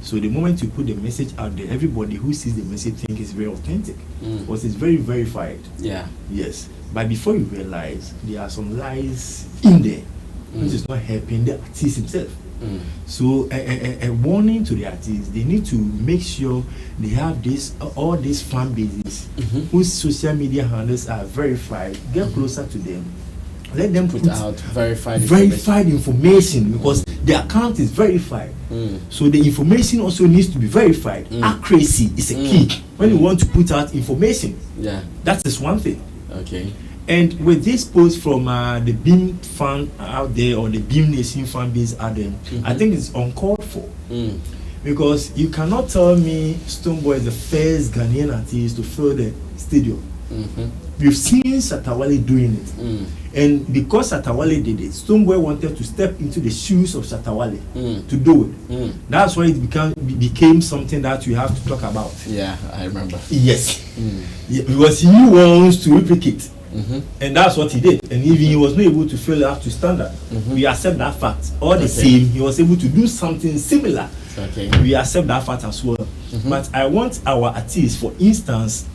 So the moment you put the message out there, everybody who sees the message thinks it's very authentic because it's very verified. Yes. But before you realize, there are some lies in there, which is not helping the artist himself. So a warning to the artists: they need to make sure they have all these fan bases whose social media handles are verified. Get closer to them. Let them put out verified information because the account is verified. So the information also needs to be verified. Accuracy is a key when you want to put out information. That is one thing. And with this post from the Bhim fan out there, or the Bhim Nation fan base out there, I think it's uncalled for. Because you cannot tell me Stonebwoy is the first Ghanaian artist to fill the stadium. We've seen Shatta Wale doing it. And because Shatta Wale did it, Stonebwoy wanted to step into the shoes of Shatta Wale to do it. That's why it became something that we have to talk about. I remember. Yes. Because he wants to replicate. And that's what he did. And even he was not able to fill up to standard. We accept that fact. All the same, he was able to do something similar. We accept that fact as well. But I want our artists, for instance,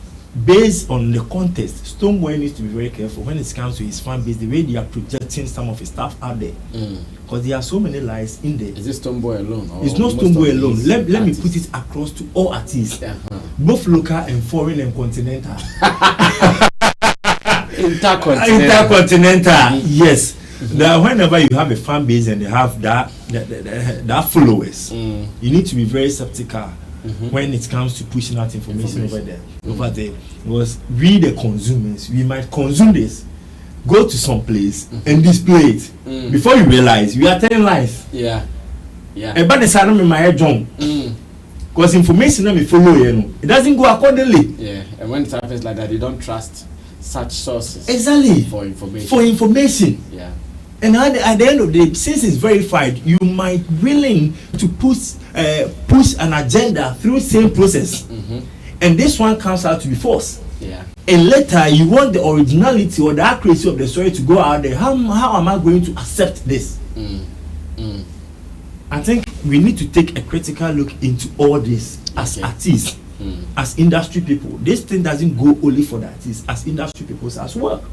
based on the context, Stonebwoy needs to be very careful when it comes to his fan base, the way they are projecting some of his stuff out there. Because there are so many lies in there. Is this Stonebwoy alone? It's not Stonebwoy alone. Let me put it across to all artists, both local and foreign and continental. Intercontinental. Yes. That whenever you have a fan base and they have that followers, you need to be very skeptical when it comes to pushing out information over there. Because we the consumers, we might consume this, go to some place and display it. Before you realize, we are telling lies. But the sound in my head, John. Because information that we follow, it doesn't go accordingly. And when it happens like that, you don't trust such sources. Exactly. For information. And at the end of the day, since it's verified, you might willing to push an agenda through same process. And this one comes out to be false. And later you want the originality or the accuracy of the story to go out there. How am I going to accept this? I think we need to take a critical look into all this as artists, as industry people. This thing doesn't go only for the artists, as industry people as well.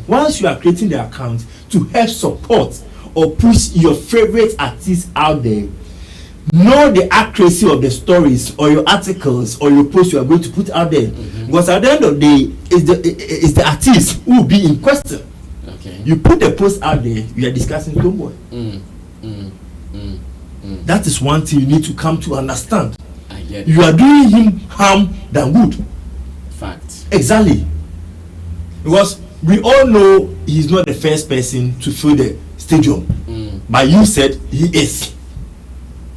Once you are creating the account to help support or push your favorite artists out there, know the accuracy of the stories or your articles or your posts you are going to put out there. Because at the end of the day, it's the artist who will be in question. You put the post out there, you are discussing Stonebwoy. That is one thing you need to come to understand. You are doing him harm than good. Fact. Exactly. Because we all know he's not the first person to fill the stadium. But you said he is.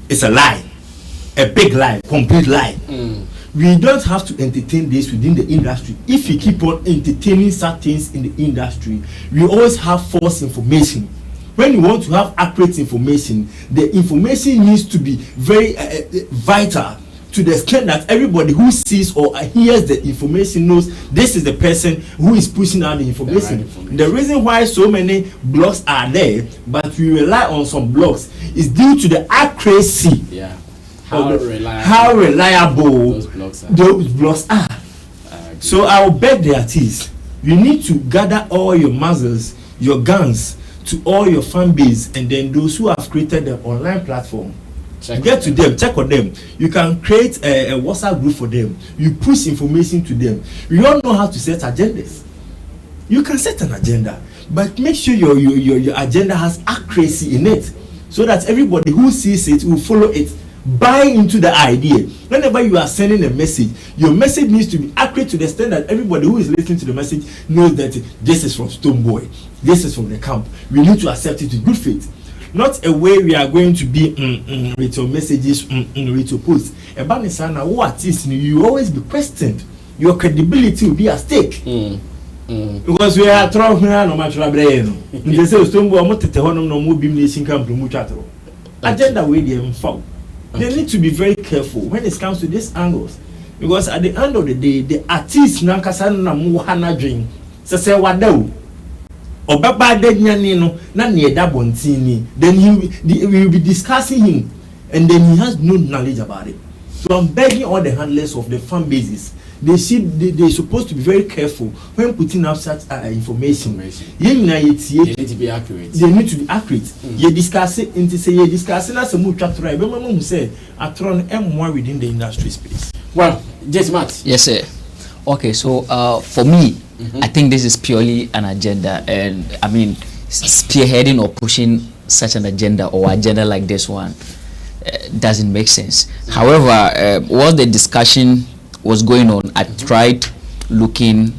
It's a lie. a big lie, complete lie. We don't have to entertain this within the industry. If we keep on entertaining such things in the industry, we always have false information. When you want to have accurate information, the information needs to be very vital, to the extent that everybody who sees or hears the information knows this is the person who is pushing out the information. The reason why so many blogs are there, but we rely on some blogs, is due to the accuracy. Yeah. How reliable those blogs are. So I will beg the artists, you need to gather all your muscles, your guns, to all your fan base, and then those who have created the online platform, get to them, check on them. You can create a WhatsApp group for them. You push information to them. We all know how to set agendas. You can set an agenda, but make sure your agenda has accuracy in it, so that everybody who sees it will follow it, buy into the idea. Whenever you are sending a message, your message needs to be accurate to the extent that everybody who is listening to the message knows that this is from Stoneboy, this is from the camp. We need to accept it with good faith. Not a way we are going to be with your messages, with your posts. About Nisana, what is you always be questioned. Your credibility will be at stake. Because we are throwing no matter what. They say Stoneboy, I'm not to tell no more Bhim nation camp to much agenda way they found. They need to be very careful when it comes to these angles, because at the end of the day, the artist nankasa na mu hana dream say wadaw obaba de nyane no na ne da bontini, then we will be discussing him, and then he has no knowledge about it. So I'm begging all the handlers of the fan bases, they're supposed to be very careful when putting out such information. They need to be accurate. They need to be accurate. You discuss it into say you discussing as a move to try. But mama say I thrown more within the industry space. Well, just Matt. Yes, sir. Okay, so for me, I think this is purely an agenda, and I mean spearheading or pushing such an agenda or agenda like this one doesn't make sense. However, while the discussion was going on, I tried looking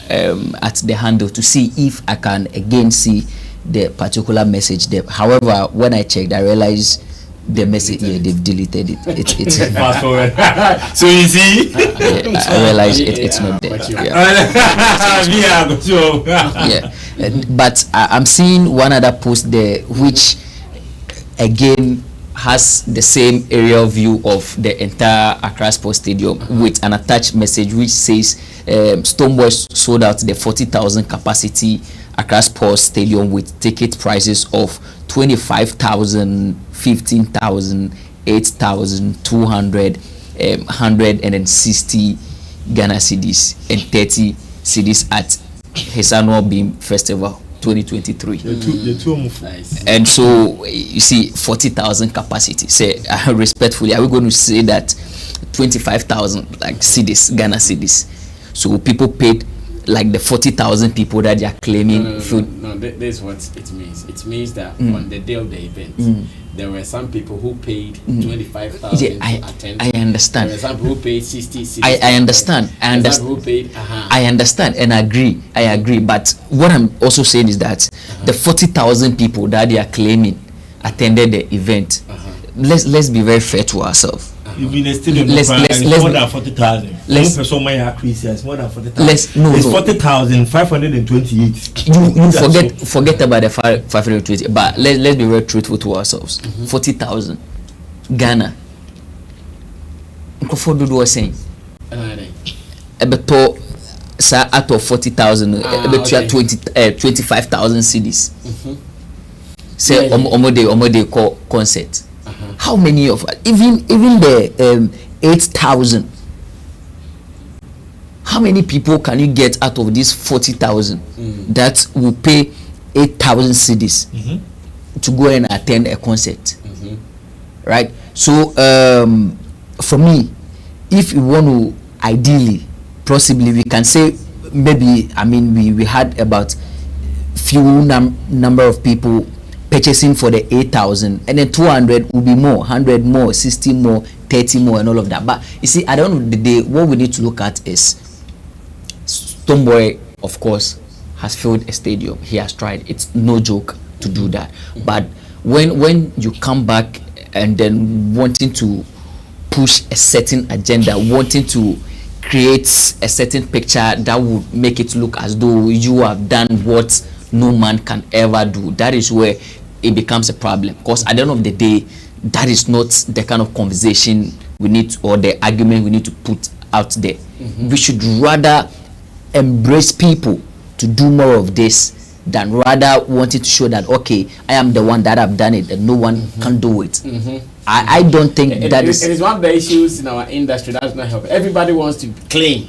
at the handle to see if I can again see the particular message there. However, when I checked, I realized the message, they've deleted it. It's fast forward. So you see, I realized it's not there. But I'm seeing one other post there, which again has the same aerial view of the entire Accra Sports Stadium with an attached message which says Stoneboy sold out the 40,000 capacity Accra Sports Stadium with ticket prices of 25,000, 15,000, 8,200, 160 Ghana cedis and 30 cedis at his annual Bhim Festival 2023. And so you see 40,000 capacity. Say respectfully, are we going to say that 25,000 like cedis, Ghana cedis? So people paid like the 40,000 people that they are claiming. No, that's what it means. It means that on the day of the event, there were some people who paid 25,000 to attend. I understand. There were some who paid 60. I understand. I understand. Who paid, I understand and I agree. But what I'm also saying is that the 40,000 people that they are claiming attended the event. Let's be very fair to ourselves. You've been a stadium it's more than 40,000. One person might increase, it's more than 40,000. It's 40,528. You forget about the 520. But let's be very truthful to ourselves. 40,000 Ghana. Nkofo was saying. Ebeto sa out of 40,000, ebeto 25,000 cedis. Say omode call concert. How many of even the 8,000? How many people can you get out of this 40,000 that will pay 8,000 cedis to go and attend a concert? Right. So for me, if you want to ideally, possibly we can say maybe we had about few number of people purchasing for the 8,000, and then 200 will be more, 100 more, 60 more, 30 more, and all of that. But you see, at the end of the day, what we need to look at is Stoneboy, of course, has filled a stadium. He has tried. It's no joke to do that. But when you come back and then wanting to push a certain agenda, wanting to create a certain picture that would make it look as though you have done what no man can ever do. That is where it becomes a problem, because at the end of the day, that is not the kind of conversation we need, or the argument we need to put out there. We should rather embrace people to do more of this than rather wanting to show that, okay, I am the one that have done it and no one can do it. I don't think it is one of the issues in our industry that does not help. Everybody wants to claim.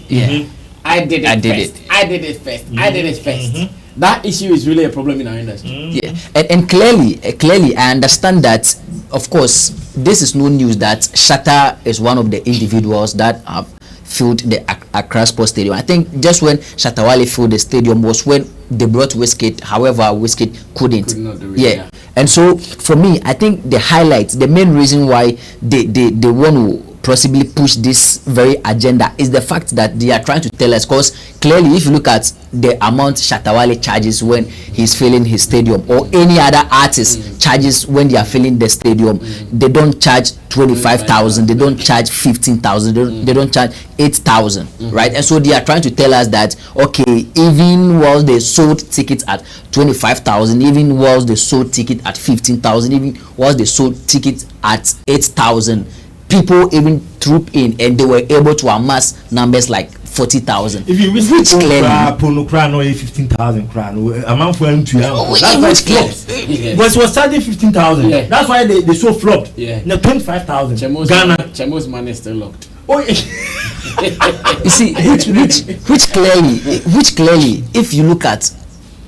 I did it first. That issue is really a problem in our industry. And clearly I understand that. Of course, this is no news that Shatta is one of the individuals that have filled the Accra Sports Stadium. I think just when Shatta Wale filled the stadium was when they brought Wizkid. However, Wizkid couldn't. Could not do it, And so for me, I think the highlight, the main reason why they want to possibly push this very agenda is the fact that they are trying to tell us, because clearly if you look at the amount Shatta Wale charges when he's filling his stadium, or any other artist charges when they are filling the stadium, they don't charge 25,000, they don't charge 15,000, they don't charge 8,000, right? And so they are trying to tell us that, okay, even while they sold tickets at 25,000, even while they sold ticket at 15,000, even while they sold tickets at 8,000, people even troop in and they were able to amass numbers like 40,000. If you wish which clearly, 15,000 crown, amount for him to which clearly, but it was starting 15,000. That's why they so flopped. Now 25,000. Chemo's money is still locked. You see, which clearly, if you look at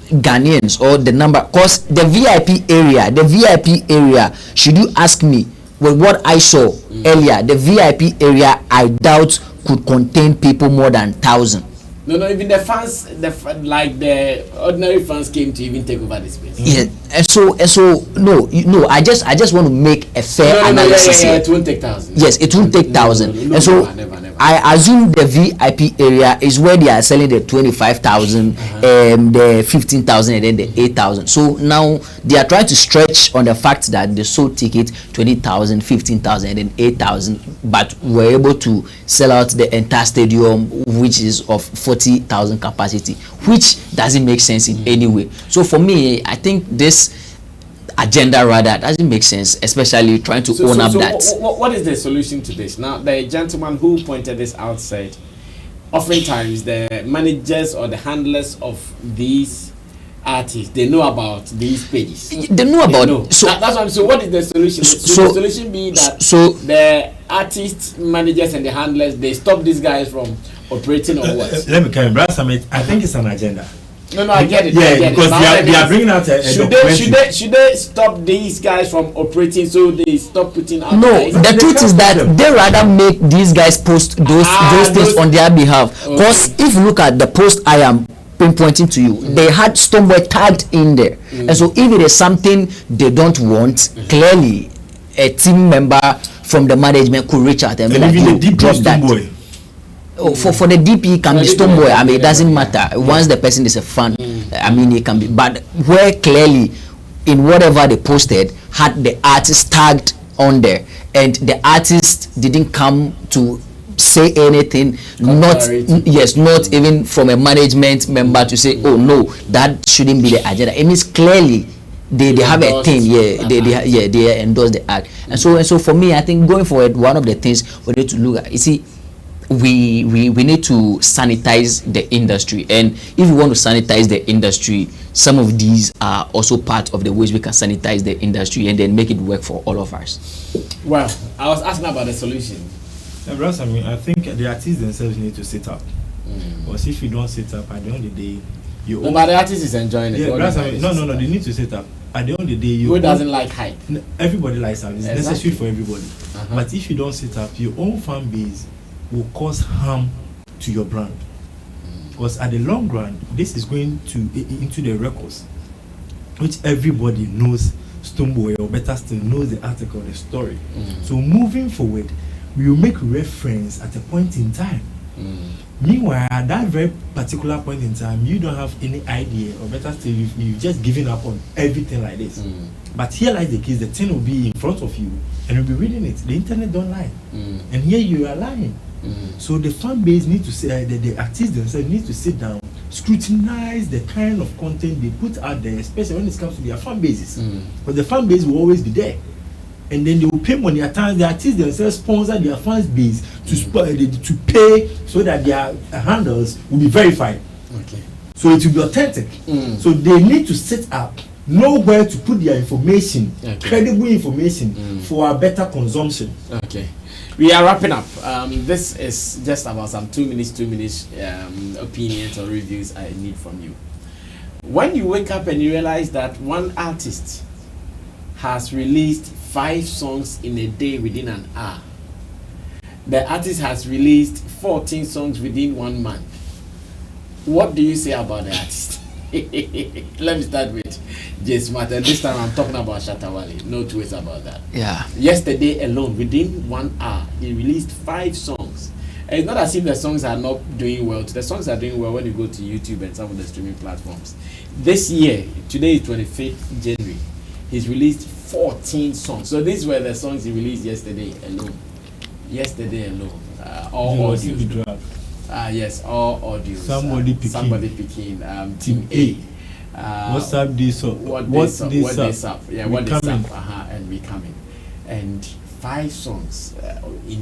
Ghanaians or the number, cause the VIP area, should you ask me, with what I saw earlier, the VIP area I doubt could contain people more than 1,000. No, even the fans, the ordinary fans came to even take over the space. And so no, I just want to make a fair analysis here. It won't take 1,000. Yes, it won't take 1,000. And so never. I assume the VIP area is where they are selling the 25,000, the 15,000, and then the 8,000. So now they are trying to stretch on the fact that they sold tickets 20,000, 15,000, and then 8,000, but were able to sell out the entire stadium, which is of 40,000 capacity, which doesn't make sense in any way. So for me, I think this agenda rather doesn't make sense, especially trying to own up that. What is the solution to this? Now, the gentleman who pointed this out said, oftentimes the managers or the handlers of these artists, they know about these pages. They know about. So that's what. So what is the solution? So the solution be that the artists, managers, and the handlers, they stop these guys from operating or what? Let me come, Brother Sammy. I think it's an agenda. No, I get it. Because they are bringing out a should they stop these guys from operating so they stop putting out? No, the truth is that they rather make these guys post those things on their behalf. Because if you look at the post I am pinpointing to you, they had Stoneboy tagged in there. And so if it is something they don't want, clearly a team member from the management could reach out and be like, even the drop that. For the DP can be Stoneboy. I mean, it doesn't matter. Once the person is a fan, I mean, it can be. But where clearly, in whatever they posted, had the artist tagged on there, and the artist didn't come to say anything. Not even from a management member to say, oh no, that shouldn't be the agenda. It means clearly they have a thing. They endorse the act. And so for me, I think going forward, one of the things we need to look at, you see, we need to sanitize the industry, and if we want to sanitize the industry, some of these are also part of the ways we can sanitize the industry and then make it work for all of us. Well, I was asking about the solution. I mean, I think the artists themselves need to sit up. Because if you don't sit up, at the end of the day, but the artist is enjoying it. No, they need to sit up. At the end of the day, who doesn't like hype? Everybody likes hype. It's necessary for everybody. But if you don't sit up, your own fan base will cause harm to your brand, because at the long run this is going to into the records, which everybody knows Stoneboy, or better still knows the article, the story. So moving forward, we will make reference at a point in time. Meanwhile, at that very particular point in time, you don't have any idea, or better still, you've just given up on everything like this. But here lies the case: the thing will be in front of you, and you'll be reading it. The internet don't lie, and here you are lying. So the fan base need to say, the artists themselves need to sit down, scrutinize the kind of content they put out there, especially when it comes to their fan bases, because the fan base will always be there, and then they will pay money. At times the artists themselves sponsor their fans base to pay so that their handles will be verified. Okay. So it will be authentic. So they need to sit up, know where to put their information, credible information for a better consumption. Okay. We are wrapping up. This is just about some 2 minutes opinions or reviews I need from you. When you wake up and you realize that one artist has released 5 songs in a day within an hour, the artist has released 14 songs within 1 month, what do you say about the artist? Let me start with J Smart, and this time I'm talking about Shatta Wale. No two ways about that. Yeah. Yesterday alone, within 1 hour, he released 5 songs. And it's not as if the songs are not doing well. The songs are doing well when you go to YouTube and some of the streaming platforms. This year, today is 25th January, he's released 14 songs. So these were the songs he released yesterday alone. All audio. Yes, all audio. Somebody picking. Team A. What's up, this up? What's this up? Yeah, what is up? And we coming. And 5 songs he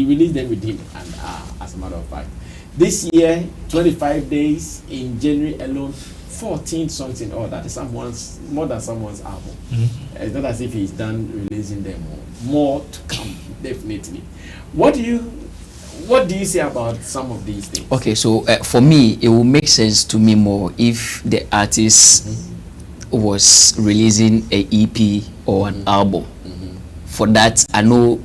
released them within an hour, as a matter of fact. This year, 25 days in January alone, 14 songs in all. That is more than someone's album. It's not as if he's done releasing them. More to come, definitely. What do you say about some of these things? Okay, so for me, it will make sense to me more if the artist was releasing a EP or an album. For that, I know.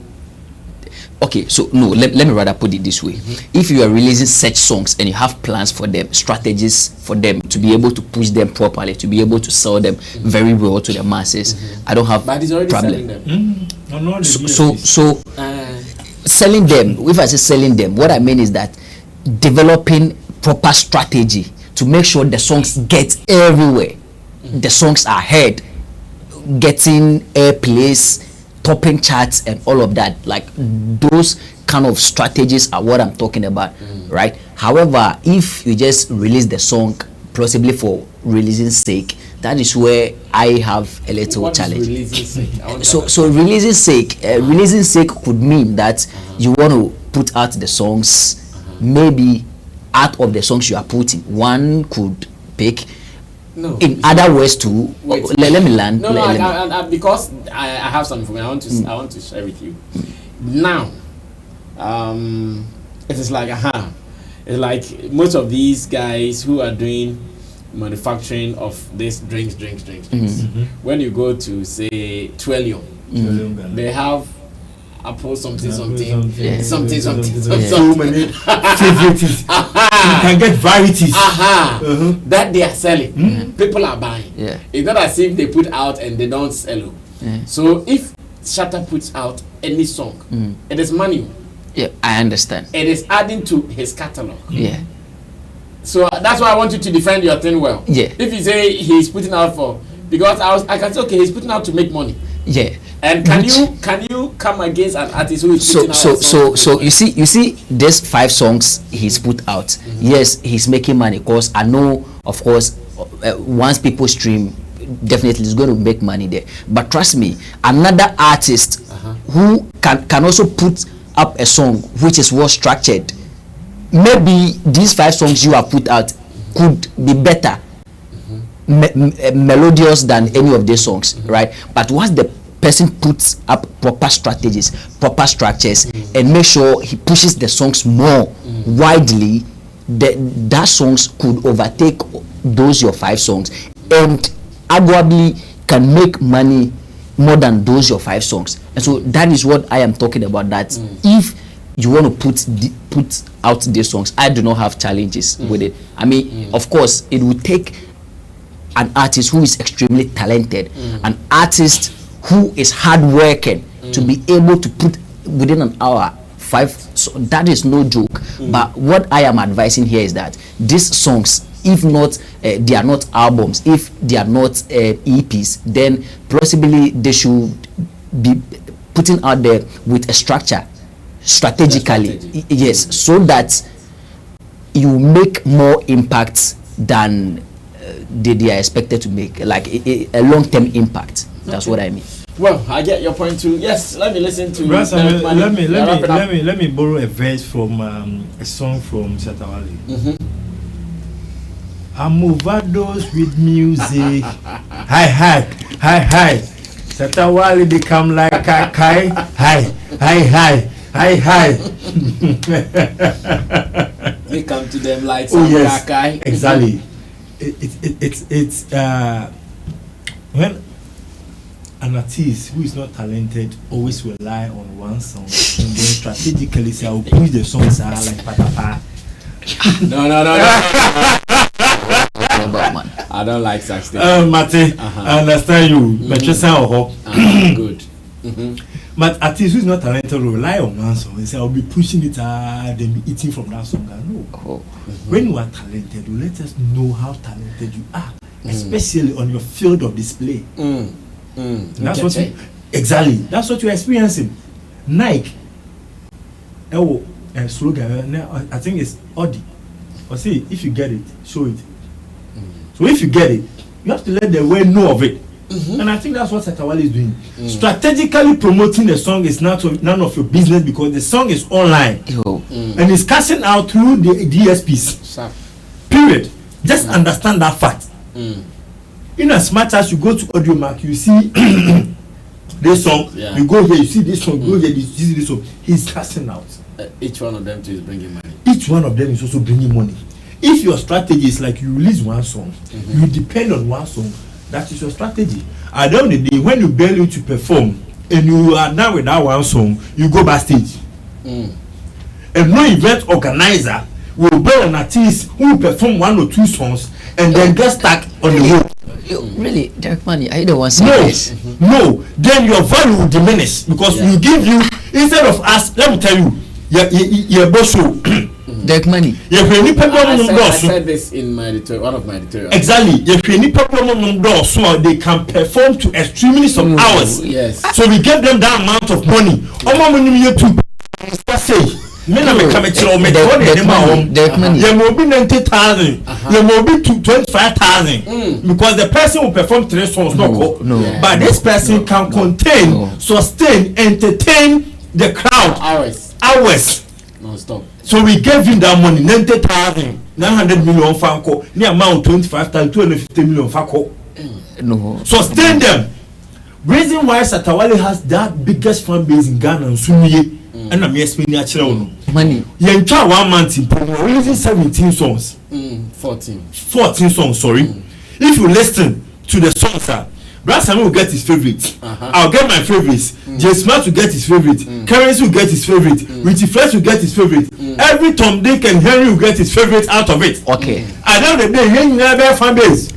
Okay, so no, let me rather put it this way. If you are releasing such songs and you have plans for them, strategies for them to be able to push them properly, to be able to sell them very well to the masses, I don't have but he's already problem. Selling them. So selling them, if I say selling them, what I mean is that developing proper strategy to make sure the songs get everywhere. The songs are heard, getting airplays, topping charts and all of that. Like those kind of strategies are what I'm talking about, right? However, if you just release the song possibly for releasing sake, that is where I have a little challenge. Releasing sake? So releasing sake could mean that you want to put out the songs. Maybe out of the songs you are putting, one could pick. No. In other words, too. Let me land. No, because I have some information I want to share with you. Now, it is like it's like most of these guys who are doing manufacturing of this drinks. When you go to say Twellium, they have Apple something. So many favorites. You can get varieties that they are selling. People are buying. It's not as if they put out and they don't sell. So if Shatta puts out any song, it is money. Yeah, I understand. It is adding to his catalog. Yeah. So that's why I want you to defend your thing well. Yeah. If you say he's putting out for, because I can say okay, he's putting out to make money. Yeah. And can you come against an artist who is putting out so you see these 5 songs he's put out. Yes, he's making money because I know, of course, once people stream, definitely it's going to make money there. But trust me, another artist who can also put up a song which is well structured, maybe these 5 songs you have put out could be better, melodious than any of these songs, right? But once the person puts up proper strategies, proper structures, and make sure he pushes the songs more widely, that songs could overtake those your 5 songs and arguably can make money more than those your 5 songs. And so that is what I am talking about, that if you want to put out these songs, I do not have challenges with it. I mean, of course, it would take an artist who is extremely talented, an artist who is hardworking to be able to put within an hour 5. So that is no joke. But what I am advising here is that these songs, if not they are not albums, if they are not EPs, then possibly they should be putting out there with a structure, strategically, yes, so that you make more impact than they are expected to make, like a long-term impact. That's what I mean. Well, I get your point too. Yes, let me listen to. Let me borrow a verse from a song from Shatta Wale. I'm overdosed with music. Hi. Shatta Wale become like kai. Hi. We come to them like oh yes, kai. exactly. It's when an artist who is not talented always rely on one song and then strategically say, I'll push the songs out like patapa. No. I don't like such things. Mate, I understand you. But you sound hope. Good. But artists who is not talented will rely on one song and say, I'll be pushing it out, then be eating from that song. No. When you are talented, you let us know how talented you are, especially on your field of display. That's what you, exactly. That's what you're experiencing. Nike, slogan. I think it's Audi. Or see, if you get it, show it. So if you get it, you have to let the world know of it. And I think that's what Shatta Wale is doing. Strategically promoting the song is none of your business because the song is online and it's casting out through the DSPs. Period. Just understand that fact. In as much as you go to Audio Mark, you see this song, you go here, you see this song, go here, you see this song. He's casting out. Each one of them too is bringing money. Each one of them is also bringing money. If your strategy is like you release one song, you depend on one song, that is your strategy. At the end of the day, when you bail you to perform and you are done with that one song, you go backstage. And no event organizer will bail an artist who will perform 1 or 2 songs and then get stuck on the road. Really, Derek Money, I don't want to say this. No, then your value will diminish because we give you, instead of us, let me tell you, your boss show. Derek Money. I said this in my one of my editorials. Exactly. So they can perform to extremely some hours. Yes. So we give them that amount of money. Men are coming to me. There will be 90,000. There will be 25,000 because the person will perform 3 songs. No. But this person can contain, sustain, entertain the crowd hours. No stop. So we gave him that money, 90,000, 900 million franco, near amount 25,000, 250 million franco. No. Sustain them. Reason why Shatta Wale has that biggest fan base in Ghana and Sumiye. And I'm explaining actually money. You try 1 month in promo, releasing 17 songs. 14 songs, sorry. If you listen to the songs, Brad Sammy will get his favorite. I'll get my favorites. J Smart will get his favorite. Currency will get his favorite. Richie Flex will get his favorite. Every Tom, Dick and Henry will get his favorite out of it. Okay. At the end of the day, you never fan base.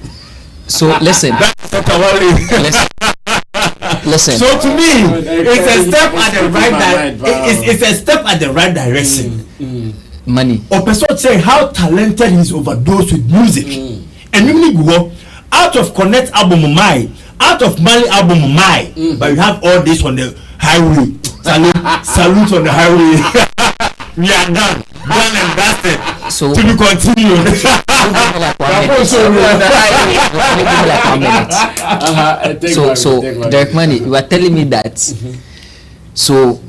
So listen. Listen. So to me, it's a step at the right it's a step at the right direction. Money. Or person say how talented he is overdosed with music. And you go out of Connect album out of Mali album but you have all this on the highway. Salute on the highway. We are done and dusted. So to be continued. So Derek Money, you are telling me that so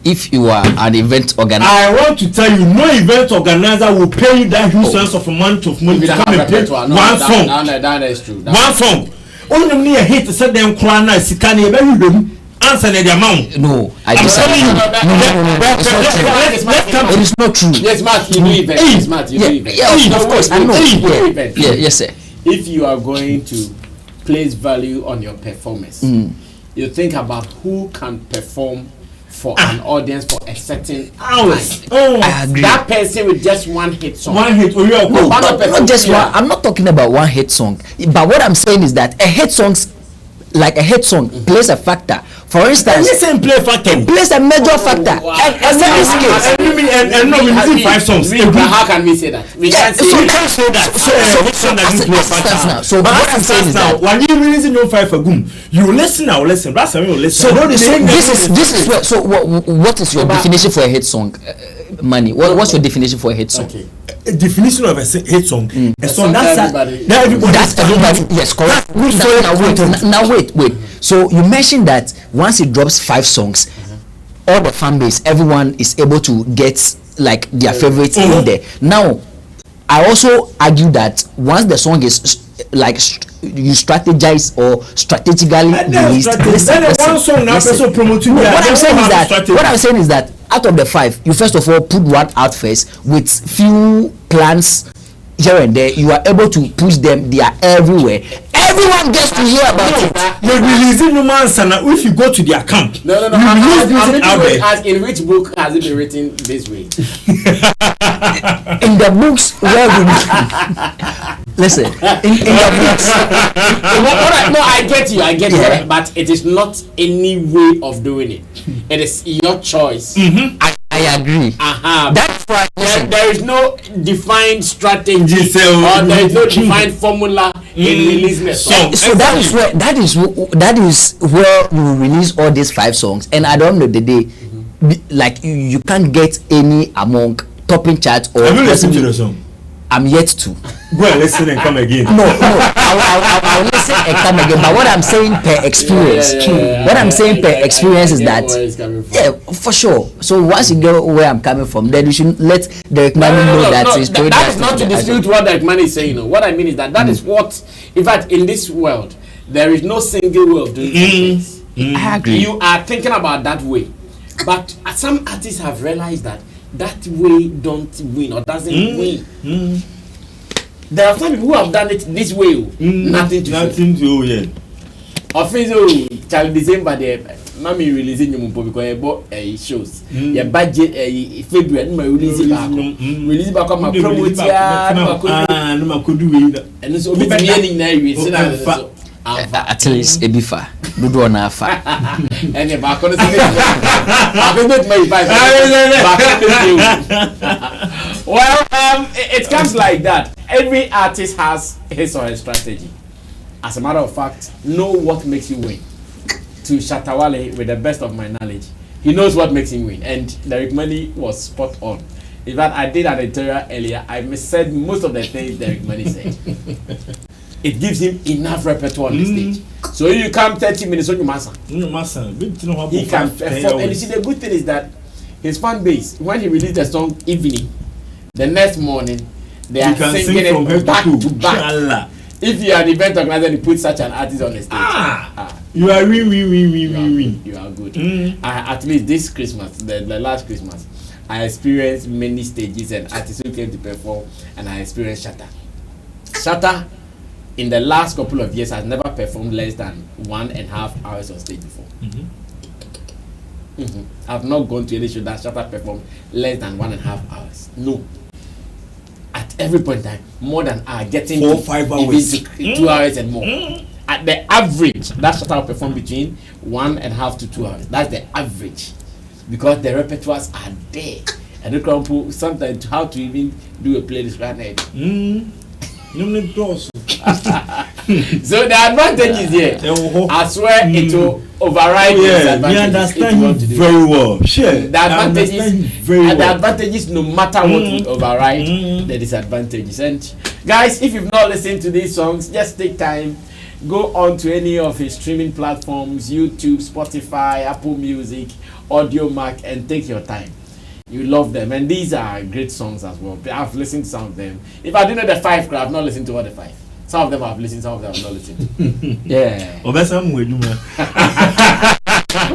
if you are an event organizer, I want to tell you, no event organizer will pay you that huge sense of amount of money to come and play one song. That is true. One song. Only a hit said them crana sikani very answer the amount. No, I disagree. No, it is not true. Yes, Matt, you know event. Yes, Matt, you know event. Yeah, of course, I know. Yeah, yes, sir. If you are going to place value on your performance, you think about who can perform for an audience for a certain hours. I agree. That person with just one hit song. One hit. No, not just one. I'm not talking about one hit song. But what I'm saying is that a hit song plays a factor For instance, listen, play factor. it plays a major factor. And in this case, And no, we listen 5 songs. How can we say that? We can't say that. So what I'm saying is that when you listen to 5 for Goom, you listen now, listen. That's how you listen. so this is where, so what is your definition for a hit song? Money. What's your definition for a hit song? Okay. A definition of a hit song. A song that's everybody. That's everybody. Yes, correct. Now wait. So you mentioned that once it drops 5 songs, all the fan base, everyone is able to get like their favorites in there. Now, I also argue that once the song is like you strategize or strategically released. What I'm saying is that out of the 5, you first of all put one out first with few plans here and there. You are able to push them. They are everywhere. Everyone gets to hear about it. You're releasing no man's and if you go to their camp. No. Ask in which book has it been written this way? In the books where we listen. In the books. No, I get you. Yeah. But it is not any way of doing it. It is your choice. I agree. That's why there is no defined strategy or there is no defined formula in releasing a song. So that is where we release all these 5 songs, and at the end of the day, like you can't get any among topping charts or. Have you listened to the song? I'm yet to. Go and listen and come again. No, I'll listen and come again. But what I'm saying per experience, is that for sure. So once you get where I'm coming from, then you should let the Ekmani know that it's going. That is not to dispute what the Ekmani is saying. What I mean is that is what, in fact, in this world, there is no single way of doing things. I agree. You are thinking about that way, but some artists have realized that way don't win or doesn't win. There are some people who have done it this way. Nothing to Official child December the mommy releasing you because bought shows. Your budget February my release back. Release back on my promote and so be meaning at least Ebifa. Do na fa. And back on well, it comes like that. Every artist has his or her strategy. As a matter of fact, know what makes you win. To Shatta Wale, with the best of my knowledge, he knows what makes him win, and Derek Money was spot on. In fact, I did an editorial earlier. I missaid most of the things Derek Money said. It gives him enough repertoire on the stage. So if you come 30 minutes on your master, he can perform. And you see, the good thing is that his fan base, when he released the song Evening, the next morning, they are singing it back to back. If you are an event organizer and you put such an artist on the stage, you are win. You are good. At least this Christmas, the last Christmas, I experienced many stages and artists who came to perform, and I experienced Shatta. Shatta, in the last couple of years, has never performed less than 1.5 hours on stage before. I've not gone to any show that Shatta performed less than 1.5 hours. No. At every point in time, more than getting 4 or 5 hours, 2 hours and more. At the average, that Shatta will perform between 1.5 to 2 hours. That's the average, because the repertoires are there. And the crowd sometimes how to even do a playlist right now. So the advantage is here. I swear it will override the disadvantages. We understand very well. Sure. The advantages, no matter what, will override the disadvantages. And guys, if you've not listened to these songs, just take time, go on to any of his streaming platforms, YouTube, Spotify, Apple Music, Audio Mac, and take your time. You love them, and these are great songs as well. I've listened to some of them. If I do know the 5, I've not listened to all the 5. Some of them I've listened, some of them I've not listened. Yeah.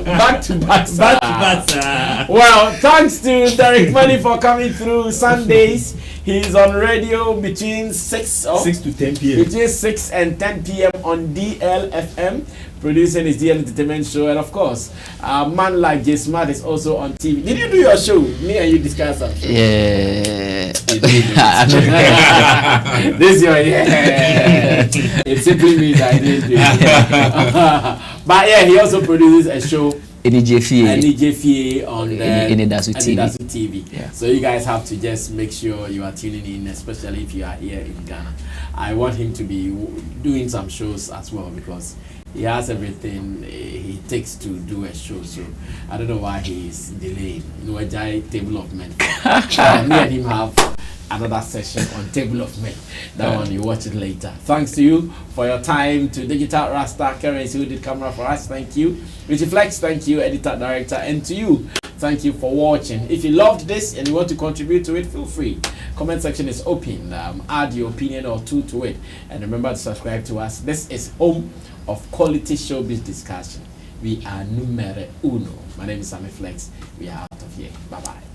Back to back. Well, thanks to Derek Money for coming through Sundays. He's on radio between 6 to 10 p.m. Between 6 and 10 p.m. on DLFM, producing his DL Entertainment Show. And of course, a man like J Smart is also on TV. Did you do your show? Me and you discuss that? Yeah. This year, yeah. It simply means I didn't do it. But yeah, he also produces a show. NEJFA on the Enidasu TV. Yeah. So you guys have to just make sure you are tuning in, especially if you are here in Ghana. I want him to be doing some shows as well because he has everything he takes to do a show. So I don't know why he's delaying. You know, a giant table of men. Me and him have another session on Table of Men. That one you watch it later. Thanks to you for your time. To Digital Rasta Currency who did camera for us. Thank you. Richie Flex, thank you, editor director, and to you, thank you for watching. If you loved this and you want to contribute to it, feel free. Comment section is open. Add your opinion or two to it, and remember to subscribe to us. This is home of quality showbiz discussion. We are numero uno. My name is Sammy Flex. We are out of here. Bye bye.